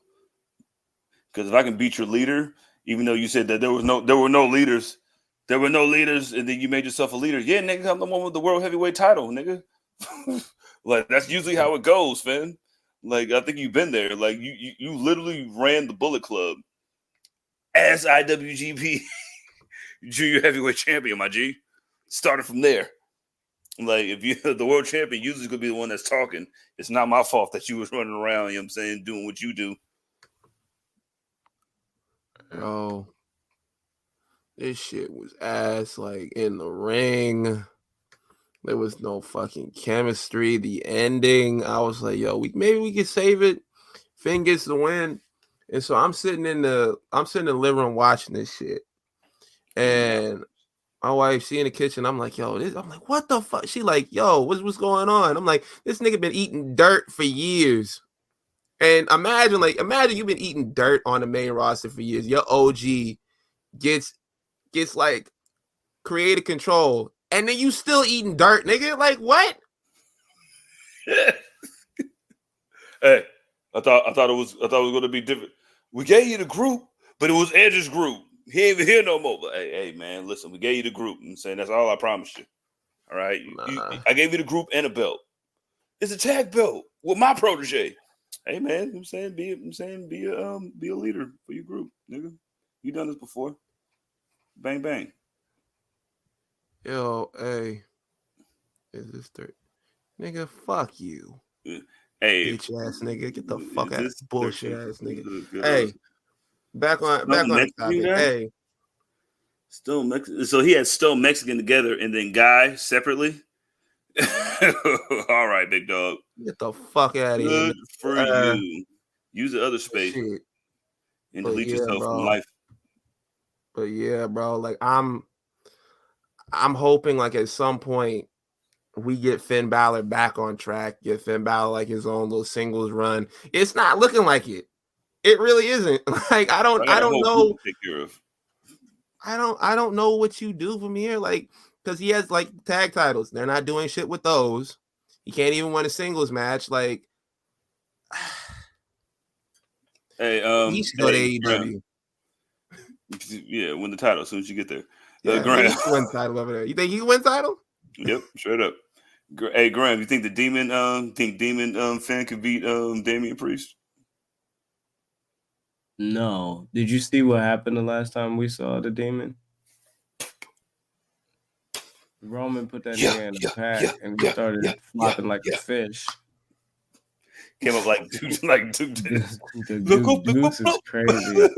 D: Because if I can beat your leader, even though you said that there were no leaders. There were no leaders, and then you made yourself a leader. Yeah, nigga, I'm the one with the world heavyweight title, nigga. Like, that's usually how it goes, Finn. Like, I think you've been there. Like, you literally ran the Bullet Club as IWGP Junior Heavyweight Champion, my G. Started from there. Like, if you're the world champion, usually going to be the one that's talking. It's not my fault that you was running around, you know what I'm saying, doing what you do.
B: Oh. This shit was ass, like, in the ring. There was no fucking chemistry. The ending, I was like, yo, maybe we could save it. Finn gets the win. And so I'm sitting in the living room watching this shit. And my wife, she in the kitchen. I'm like, yo, I'm like, what the fuck? She like, yo, what's going on? I'm like, this nigga been eating dirt for years. And imagine you've been eating dirt on the main roster for years. Your OG gets like creative control, and then you still eating dirt, nigga. Like, what?
D: Hey, I thought it was going to be different. We gave you the group, but it was Edge's group. He ain't even here no more. But hey, man, listen, we gave you the group. I'm saying that's all I promised you. All right, I gave you the group and a belt. It's a tag belt with my protege. Hey, man, I'm saying be a leader for your group, nigga. You done this before. Bang, bang.
B: Yo, hey. Is this third? Nigga, fuck you.
D: Hey.
B: Bitch ass nigga. Get the fuck out of bullshit ass nigga. Hey. Back on the topic. Hey.
D: Still Mexican. So he had Still Mexican together and then Guy separately? All right, big dog.
B: Get the fuck out of here.
D: Good for you. Use the other space
B: shit.
D: And delete yourself from life.
B: But yeah, bro, like I'm hoping like at some point we get Finn Balor back on track, get Finn Balor like his own little singles run. It's not looking like it. It really isn't. Like I don't know. I don't know what you do from here, like because he has like tag titles. They're not doing shit with those. He can't even win a singles match. Like,
D: hey,
B: he should go to AEW.
D: Yeah, win the title as soon as you get there.
B: Yeah,
D: Graham,
B: win title over there. You think he can win title?
D: Yep, straight up. Hey, Graham, you think the Demon fan could beat Damian Priest?
A: No. Did you see what happened the last time we saw the Demon? Roman put that nigga in the pack and he started flopping like a fish.
D: Came up like Duke Dennis.
A: Duke Deuce is crazy.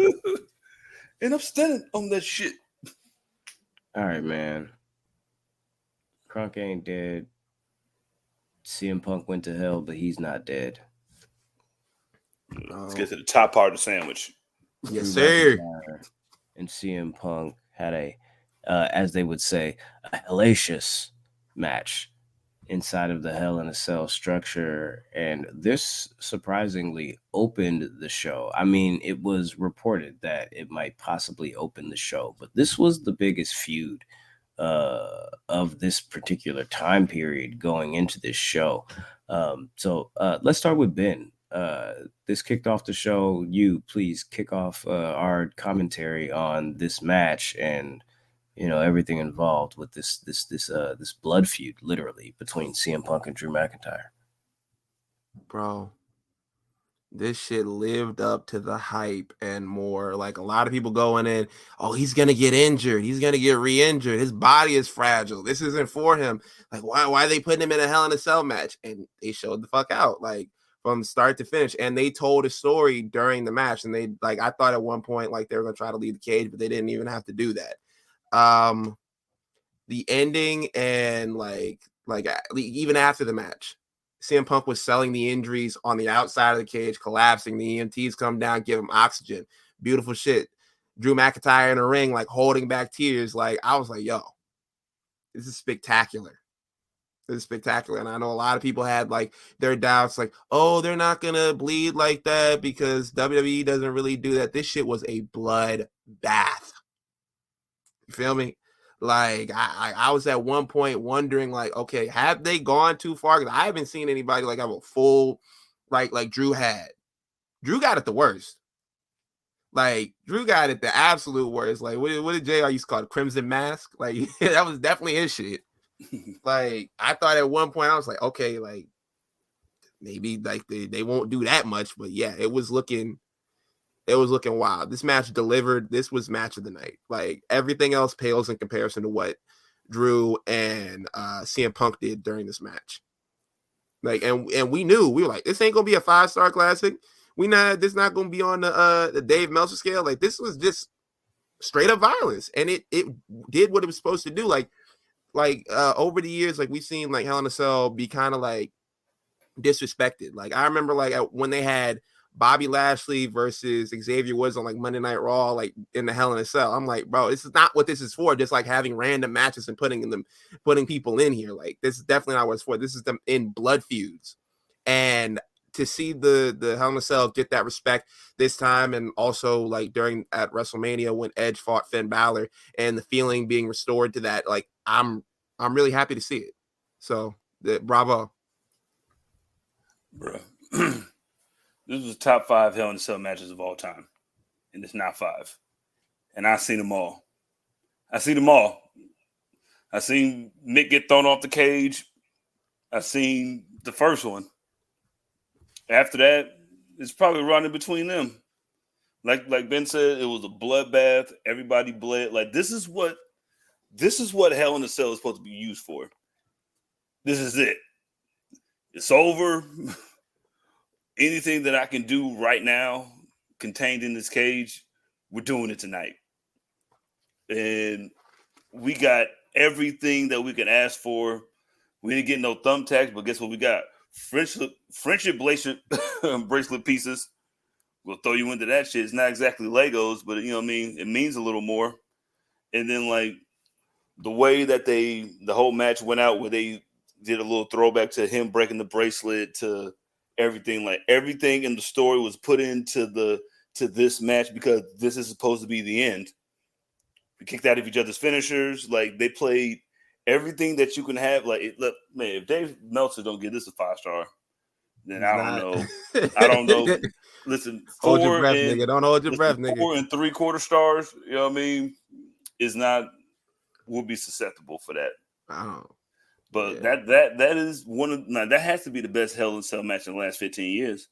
D: And I'm standing on that shit.
A: All right, man. Crunk ain't dead. CM Punk went to hell, but he's not dead.
D: Let's get to the top part of the sandwich.
B: Yes, sir.
A: And CM Punk had a, as they would say, a hellacious match inside of the Hell in a Cell structure. And this surprisingly opened the show. I mean, it was reported that it might possibly open the show, but this was the biggest feud of this particular time period going into this show. So let's start with Ben. This kicked off the show. You please kick off our commentary on this match and everything involved with this blood feud, literally, between CM Punk and Drew McIntyre.
B: Bro, this shit lived up to the hype and more. Like, a lot of people going in, oh, he's gonna get injured, he's gonna get re-injured, his body is fragile, this isn't for him. Like, why are they putting him in a Hell in a Cell match? And they showed the fuck out, like, from start to finish. And they told a story during the match. And they, like, I thought at one point, like, they were gonna try to leave the cage, but they didn't even have to do that. The ending and like even after the match, CM Punk was selling the injuries on the outside of the cage, collapsing. The EMTs come down, give him oxygen. Beautiful shit. Drew McIntyre in the ring, like, holding back tears. Like, I was like, yo, this is spectacular. This is spectacular. And I know a lot of people had, like, their doubts, like, oh, they're not gonna bleed like that because WWE doesn't really do that. This shit was a blood bath. You feel me? Like, I was at one point wondering, like, okay, have they gone too far? Because I haven't seen anybody, like, have a full, like Drew had. Drew got it the worst. Like, Drew got it the absolute worst. Like, what did JR used to call it? Crimson Mask? Like, that was definitely his shit. Like, I thought at one point, I was like, okay, like, maybe, like, they won't do that much. But, yeah, it was looking wild. This match delivered. This was match of the night. Like, everything else pales in comparison to what Drew and CM Punk did during this match. Like, and we knew, we were like, this ain't gonna be a 5-star classic. This not gonna be on the Dave Meltzer scale. Like, this was just straight up violence, and it did what it was supposed to do. Like over the years, like, we've seen, like, Hell in a Cell be kind of, like, disrespected. Like, I remember, like, when they had Bobby Lashley versus Xavier Woods on, like, Monday Night Raw, like, in the Hell in a Cell. I'm like, bro, this is not what this is for. Just, like, having random matches and putting people in here. Like, this is definitely not what it's for. This is them in blood feuds. And to see the Hell in a Cell get that respect this time, and also, like, at WrestleMania when Edge fought Finn Balor, and the feeling being restored to that, like, I'm really happy to see it. So, bravo.
D: Bro. This was top 5 Hell in a Cell matches of all time. And it's not 5. And I've seen them all. I seen Mick get thrown off the cage. I seen the first one. After that, it's probably running between them. Like Ben said, it was a bloodbath. Everybody bled. Like, this is what Hell in a Cell is supposed to be used for. This is it. It's over. Anything that I can do right now contained in this cage, we're doing it tonight. And we got everything that we can ask for. We didn't get no thumbtacks, but guess what we got? Friendship bracelet pieces. We'll throw you into that shit. It's not exactly Legos, but, you know what I mean? It means a little more. And then, like, the way that the whole match went out, where they did a little throwback to him breaking the bracelet, to everything, like, everything in the story was put into this match, because this is supposed to be the end. We kicked out of each other's finishers. Like, they played everything that you can have. Like, look, man, if Dave Meltzer don't give this a 5-star, then I don't know. Listen,
B: hold your breath, nigga. Don't hold your breath, nigga.
D: 4 3/4 stars, you know what I mean, will be susceptible for that.
B: Oh.
D: But that is that has to be the best Hell in a Cell match in the last 15 years.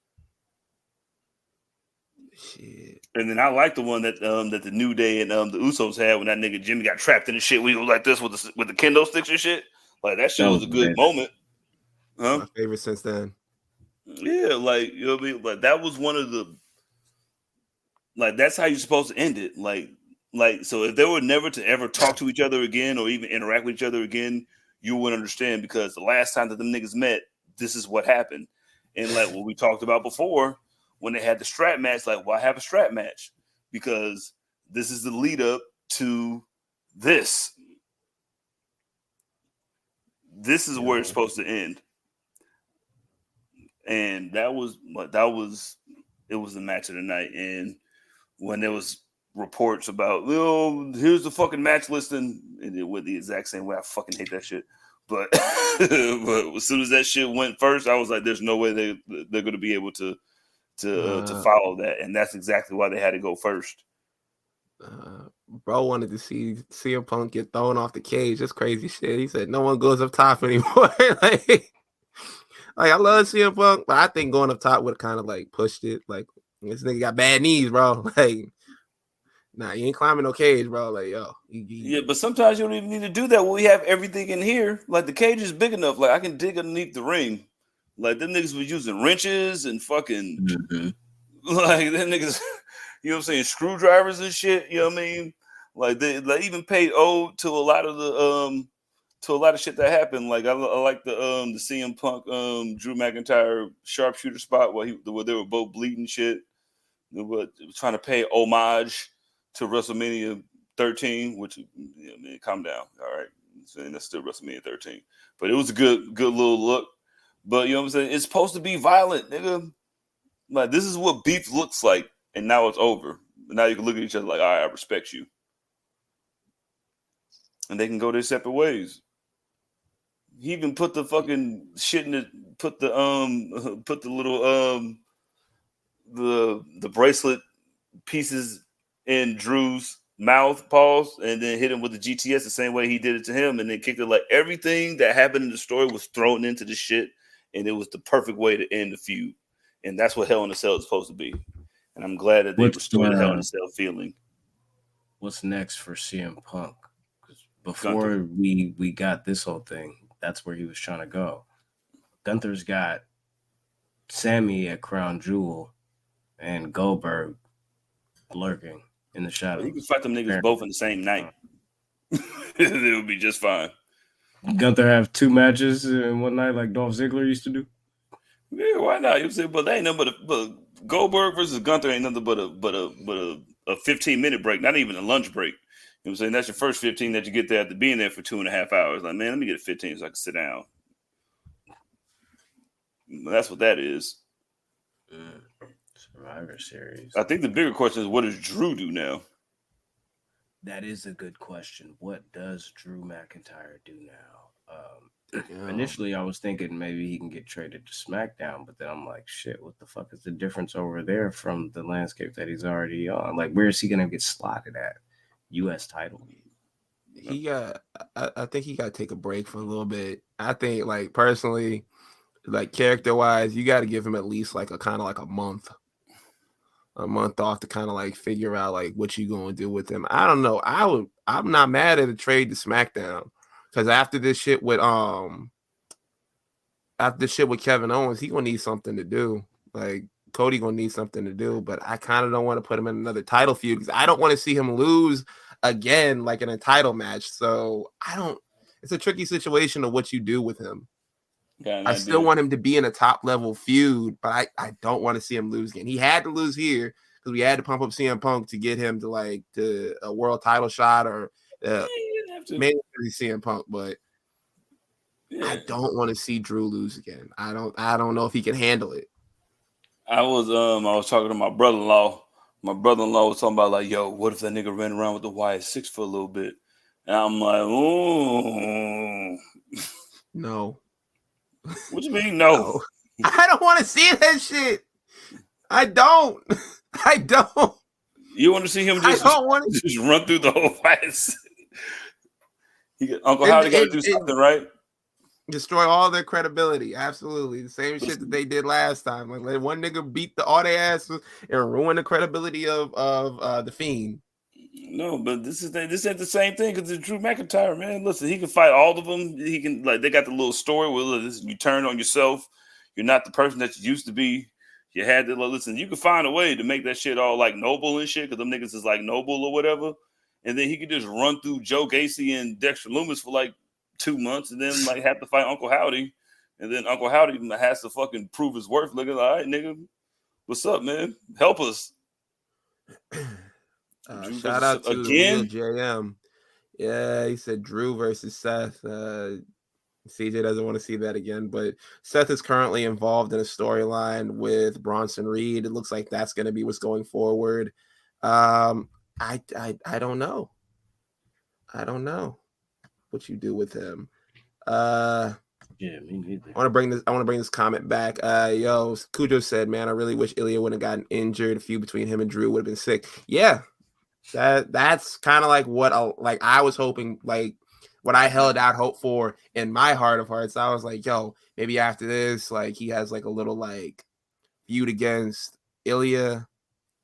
B: Shit.
D: And then I like the one that the New Day and the Usos had when that nigga Jimmy got trapped in the shit. We was like this with the kendo sticks and shit. Like, that shit was a good moment. Huh?
B: My favorite since then.
D: Yeah, like you know what I mean. Like that was one of the that's how you're supposed to end it. Like so if they were never to ever talk to each other again or even interact with each other again, you wouldn't understand because the last time that them niggas met, this is what happened. And like what we talked about before, when they had the strap match, like why have a strap match? Because this is the lead up to this. This is where it's supposed to end. And it was the match of the night. And when there was reports about, here's the fucking match listing, and it went the exact same way. I fucking hate that shit. But, but as soon as that shit went first, I was like, there's no way they're going to be able to follow that. And that's exactly why they had to go first.
B: Bro wanted to see CM Punk get thrown off the cage. That's crazy shit. He said no one goes up top anymore. like I love CM Punk, but I think going up top would have kind of like pushed it. Like this nigga got bad knees, bro. Like, nah, you ain't climbing no cage, bro. Like, yo.
D: Yeah, but sometimes you don't even need to do that when we have everything in here. Like the cage is big enough. Like I can dig underneath the ring. Like them niggas was using wrenches and fucking like them niggas, you know what I'm saying, screwdrivers and shit. You know what I mean? Like they even paid ode to a lot of the shit that happened. Like I like the CM Punk Drew McIntyre sharpshooter spot where they were both bleeding shit. They were trying to pay homage to WrestleMania 13, which calm down, all right. So that's still WrestleMania 13, but it was a good little look. But you know what I'm saying? It's supposed to be violent, nigga. Like this is what beef looks like, and now it's over. Now you can look at each other like, all right, I respect you, and they can go their separate ways. He even put the fucking shit in put the little the bracelet pieces in Drew's mouth, pause, and then hit him with the GTS the same way he did it to him, and then kicked it. Like everything that happened in the story was thrown into the shit, and it was the perfect way to end the feud. And that's what Hell in a Cell is supposed to be. And I'm glad that they restored the Hell in a Cell feeling.
A: What's next for CM Punk? Because before we got this whole thing, that's where he was trying to go. Gunther's got Sammy at Crown Jewel and Goldberg lurking in the shadows.
D: You can fight them niggas both in the same night. It would be just fine.
A: Gunther have 2 matches in one night like Dolph Ziggler used to do?
D: Yeah, why not? You say, but they ain't nothing but Goldberg versus Gunther ain't nothing but a 15-minute break, not even a lunch break. You know what I'm saying? That's your first 15 that you get there after being there for 2.5 hours. Like, man, let me get a 15 so I can sit down. That's what that is.
A: Survivor Series.
D: I think the bigger question is, what does Drew do now?
A: That is a good question. What does Drew McIntyre do now? Initially, I was thinking maybe he can get traded to SmackDown, but then I'm like, shit, what the fuck is the difference over there from the landscape that he's already on? Like, where is he going to get slotted at? U.S. title?
B: I think he got to take a break for a little bit. I think, like, personally, like, character-wise, you got to give him at least, like, a month off to kind of, like, figure out, like, what you going to do with him. I don't know. I'm not mad at a trade to SmackDown. Because after this shit with Kevin Owens, he gonna need something to do. Like Cody gonna need something to do. But I kind of don't want to put him in another title feud because I don't want to see him lose again, like in a title match. So it's a tricky situation of what you do with him. Yeah, I still want him to be in a top level feud, but I don't want to see him lose again. He had to lose here because we had to pump up CM Punk to get him to a world title shot or. Maybe CM Punk, but I don't want to see Drew lose again. I don't know if he can handle it.
D: I was talking to my brother-in-law. My brother-in-law was talking about like, yo, what if that nigga ran around with the Y6 for a little bit? And I'm like, oh
B: no.
D: What you mean no?
B: I don't want to see that shit. I don't.
D: You want to see him just run through the whole Y6? Uncle Howdy got to do something, right?
B: Destroy all their credibility. Absolutely. The same shit that they did last time. Like let one nigga beat all their asses and ruin the credibility of the Fiend.
D: No, but this ain't the same thing because it's Drew McIntyre, man. Listen, he can fight all of them. He can they got the little story where you turn on yourself. You're not the person that you used to be. You had to listen. You could find a way to make that shit all like noble and shit, because them niggas is like noble or whatever. And then he could just run through Joe Gacy and Dexter Loomis for like 2 months, and then like have to fight Uncle Howdy, and then Uncle Howdy has to fucking prove his worth. Looking, all right, nigga, what's up, man? Help us.
B: Shout out to Real JM. Yeah, he said Drew versus Seth. CJ doesn't want to see that again, but Seth is currently involved in a storyline with Bronson Reed. It looks like that's going to be what's going forward. I don't know. I don't know what you do with him.
A: Yeah, me neither.
B: I want to bring this comment back. Yo, Cujo said, "Man, I really wish Ilya wouldn't have gotten injured. A feud between him and Drew would have been sick." Yeah, that's kind of like what I was hoping, like what I held out hope for in my heart of hearts. I was like, yo, maybe after this, like he has like a little like feud against Ilya.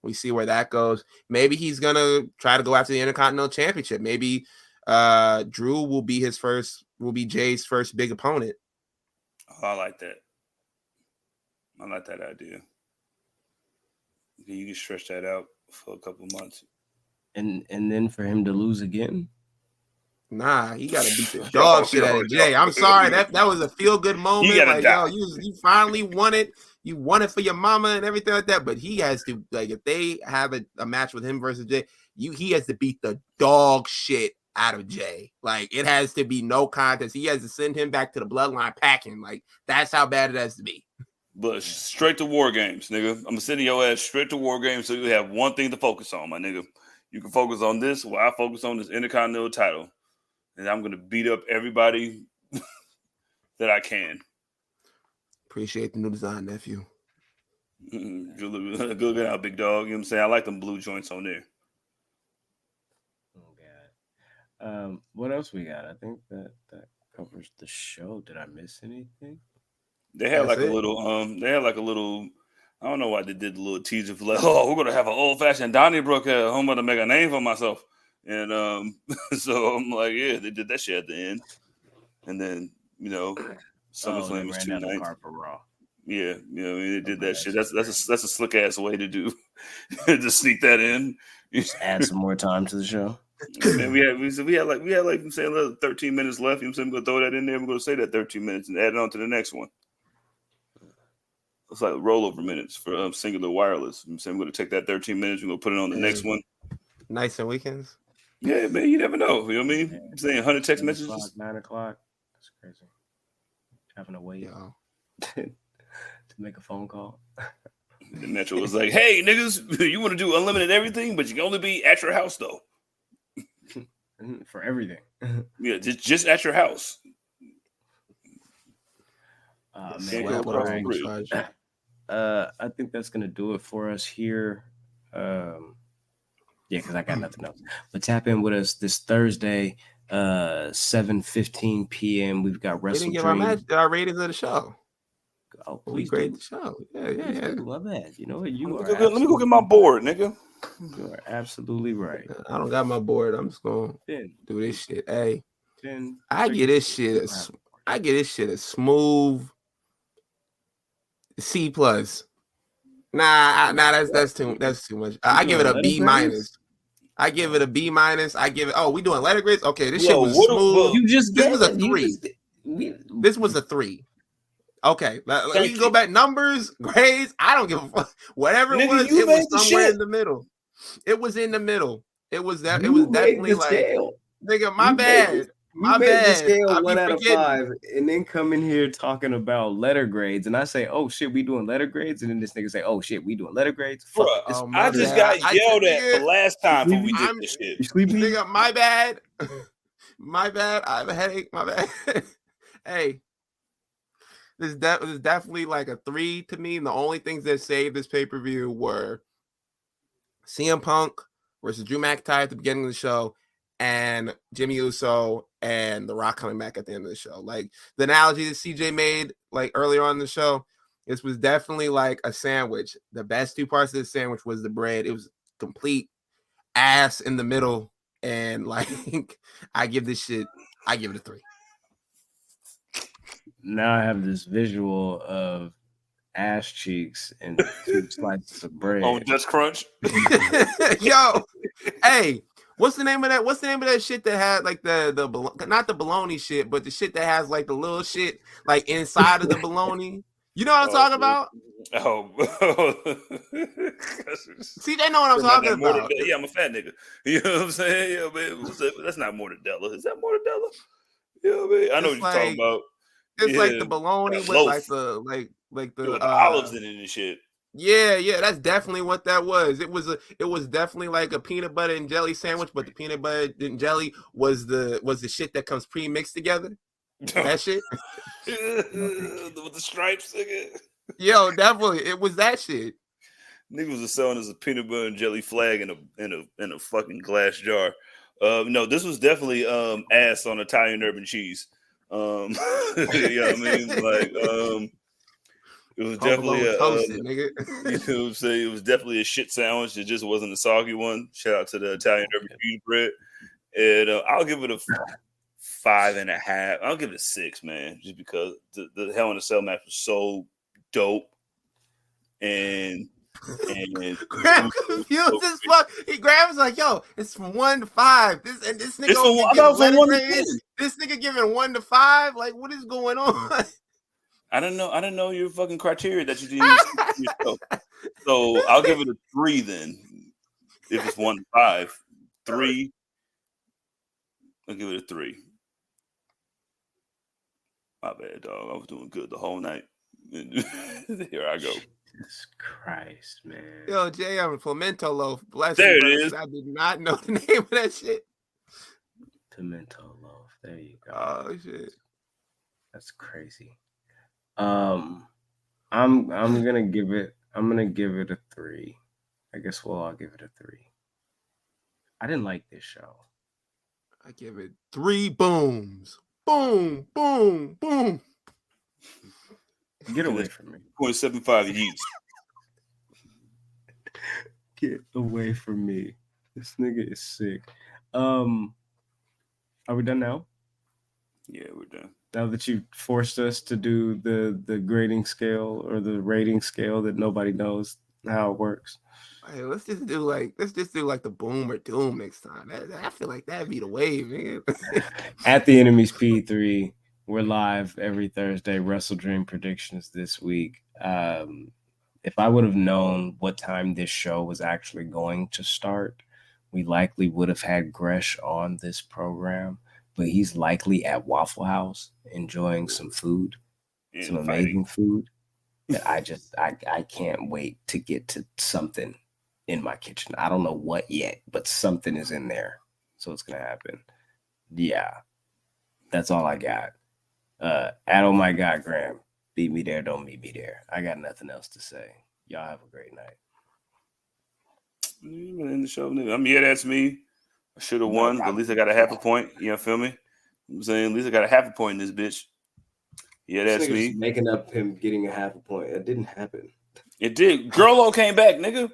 B: We see where that goes. Maybe he's gonna try to go after the Intercontinental Championship. Maybe Drew will be Jay's first big opponent.
D: Oh, I like that. I like that idea. You can stretch that out for a couple months.
A: And then for him to lose again?
B: Nah, he gotta beat the dog shit out of Jay. I'm sorry, that was a feel good moment. Like, yo, you finally won it. You won it for your mama and everything like that. But he has to, like, if they have a match with him versus Jay, he has to beat the dog shit out of Jay. Like, it has to be no contest. He has to send him back to the bloodline packing. Like, that's how bad it has to be.
D: But straight to War Games, nigga. I'm sending your ass straight to War Games, so you have one thing to focus on, my nigga. You can focus on this while I focus on this Intercontinental title. And I'm going to beat up everybody that I can.
B: Appreciate the new design, nephew.
D: Good looking out, big dog. You know what I'm saying? I like them blue joints on there.
A: Oh, God. What else we got? I think that covers the show. Did I miss anything?
D: They had like a little, I don't know why they did the little teaser for like, oh, we're going to have an old-fashioned Donnybrook at home to make a name for myself. And so I'm like, yeah, they did that shit at the end. And then, you know, SummerSlam was 2 nights. Yeah, you know, they did that shit. That's a slick ass way to do to sneak that in.
A: Just add some more time to the show.
D: Man, we had like I'm saying another 13 minutes left. You know what I'm saying? We're gonna throw that in there. We're gonna say that 13 minutes and add it on to the next one. It's like rollover minutes for Singular Wireless. You know what I'm saying? We're gonna take that 13 minutes. We're gonna put it on the next one.
B: Nights and weekends.
D: Yeah, man, you never know. You know what I mean? I'm saying 100 text messages.
A: 9 o'clock. That's crazy. Having to wait to make a phone call.
D: The Metro was like, hey, niggas, you want to do unlimited everything, but you can only be at your house, though.
A: For everything.
D: Yeah, just at your house.
A: Man, I think that's going to do it for us here. Yeah, because I got nothing else. But tap in with us this Thursday, 7:15 p.m. We've got Wrestle Dream.
B: We didn't give our ratings of the show.
A: Oh, please
B: grade the show. Yeah.
A: Love that. You know what?
D: Let me go get my board, nigga.
A: You are absolutely right.
B: I don't got my board. I'm just going to do this shit. Hey, I get this shit a smooth C+. Nah, that's too much. I give it a B-. I give it a B-. I give it. Oh, we doing letter grades? Okay, this shit was smooth. This was a 3. This was a 3. Okay, let me go back. Numbers, grades. I don't give a fuck. Whatever it was, it was somewhere in the middle. It was in the middle. It was definitely like, nigga, my bad. My bad.
A: Scale 1 out of 5, and then come in here talking about letter grades, and I say, "Oh shit, we doing letter grades," and then this nigga say, "Oh shit, we doing letter grades."
D: Fuck, I just got yelled at the last time when we did this shit.
A: You sleepy?
B: Nigga, my bad. My bad. I have a headache. My bad. Hey, this is definitely like a 3 to me. And the only things that saved this pay-per-view were CM Punk versus Drew McIntyre at the beginning of the show, and Jimmy Uso and The Rock coming back at the end of the show. Like the analogy that CJ made like earlier on in the show, this was definitely like a sandwich. The best 2 parts of the sandwich was the bread. It was complete ass in the middle. And like I give it a 3.
A: Now I have this visual of ass cheeks and 2 slices of bread.
D: On Dutch Crunch.
B: Yo, hey, what's the name of that? What's the name of that shit that had like the not the bologna shit, but the shit that has like the little shit like inside of the bologna? You know what I'm talking about?
D: Oh,
B: see, they know what I'm talking about.
D: Yeah, I'm a fat nigga. You know what I'm saying? Yeah, man. That's not mortadella. Is that mortadella? Yeah, man. I know what you're talking about.
B: It's like the bologna with like the like the
D: olives in it and shit.
B: Yeah, that's definitely what that was. It was definitely like a peanut butter and jelly sandwich, but the peanut butter and jelly was the shit that comes pre-mixed together. That shit
D: with the stripes, nigga.
B: Yo, definitely, it was that shit.
D: Niggas was selling us a peanut butter and jelly flag in a fucking glass jar. No, this was definitely ass on Italian urban cheese. You know what I mean? Like, it was definitely
B: toasted, nigga.
D: You know what I'm saying? It was definitely a shit sandwich. It just wasn't a soggy one. Shout out to the Italian urban cheese bread. And I'll give it a 5.5. I'll give it a 6, man, just because the Hell in a Cell match was so dope. And
B: Graham confused as fuck. Graham's like, yo, it's from 1 to 5. This nigga giving 1 to 5. Like, what is going on?
D: I don't know your fucking criteria that you did yourself. So I'll give it a 3 then. If it's 1 to 5. 3. I'll give it a 3. My bad, dog. I was doing good the whole night. Here I go.
A: Jesus Christ, man.
B: Yo, Jay, I'm a pimento loaf. Bless
D: there
B: you,
D: it is.
B: I did not know the name of that shit.
A: Pimento loaf. There you go.
B: Oh shit.
A: That's crazy. I'm gonna give it a 3. I guess I'll give it a 3. I didn't like this show.
B: I give it 3 booms. Boom, boom, boom.
A: Get away from me.
D: 0.75 yeast.
A: Get away from me. This nigga is sick. Are we done now?
D: Yeah, we're done.
A: Now that you forced us to do the grading scale or the rating scale that nobody knows how it works.
B: Hey, let's just do like the boom or doom next time. I feel like that'd be the wave, man.
A: At the Enemies P3, we're live every Thursday. Wrestle Dream predictions this week. If I would have known what time this show was actually going to start, we likely would have had Gresh on this program. But he's likely at Waffle House enjoying some food, some amazing food. That I can't wait to get to something in my kitchen. I don't know what yet, but something is in there. So it's going to happen. Yeah, that's all I got. Oh my God, Graham, beat me there, don't meet me there. I got nothing else to say. Y'all have a great night.
D: In the show, nigga. I mean, yeah, that's me. I should have won, but at least I got a half a point. You know, feel me? I'm saying at least I got a half a point in this bitch. Yeah, that's me.
A: Making up him getting a half a point. It didn't happen.
D: It did. Girl came back, nigga.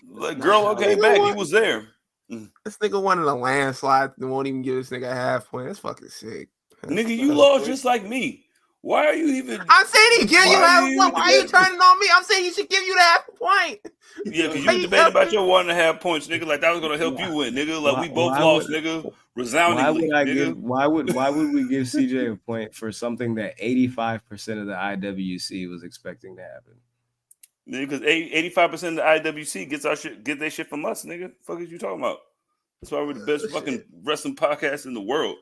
D: Like Girl came back. He was there.
B: This nigga won in a landslide and won't even give this nigga a half point. That's fucking sick.
D: Nigga, you lost just like me. Why are you even?
B: I'm saying he give you half a point. Why are you turning on me? I'm saying he should give you the half a point.
D: Yeah, because you debated about your 1.5 points, nigga. Like that was gonna help you win, nigga. Like we both lost, nigga. Resoundingly.
A: Why would we give CJ a point for something that 85% of the IWC was expecting to happen?
D: Because 85% of the IWC get their shit from us, nigga. Fuck is you talking about? That's why we're the best fucking wrestling podcast in the world.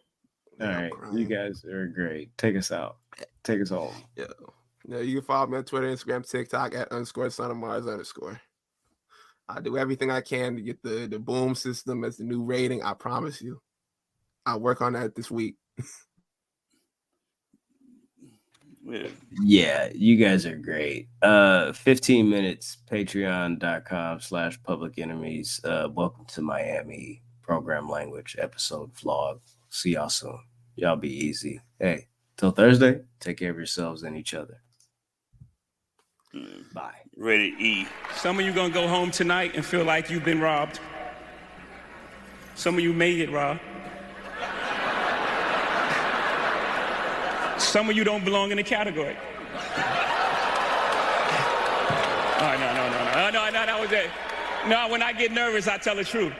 A: All right, you guys are great. Take us out. Take us home.
B: Yeah, you can follow me on Twitter, Instagram, TikTok at _SonOfMars_. I'll do everything I can to get the boom system as the new rating. I promise you. I'll work on that this week.
A: Yeah, you guys are great. 15 minutes, patreon.com/public enemies. Welcome to Miami, program language, episode vlog. See y'all soon. Y'all be easy. Hey, till Thursday, take care of yourselves and each other. Bye.
D: Ready E.
F: Some of you gonna go home tonight and feel like you've been robbed. Some of you may get robbed. Some of you don't belong in the category. Oh, no, that was it. No, when I get nervous, I tell the truth.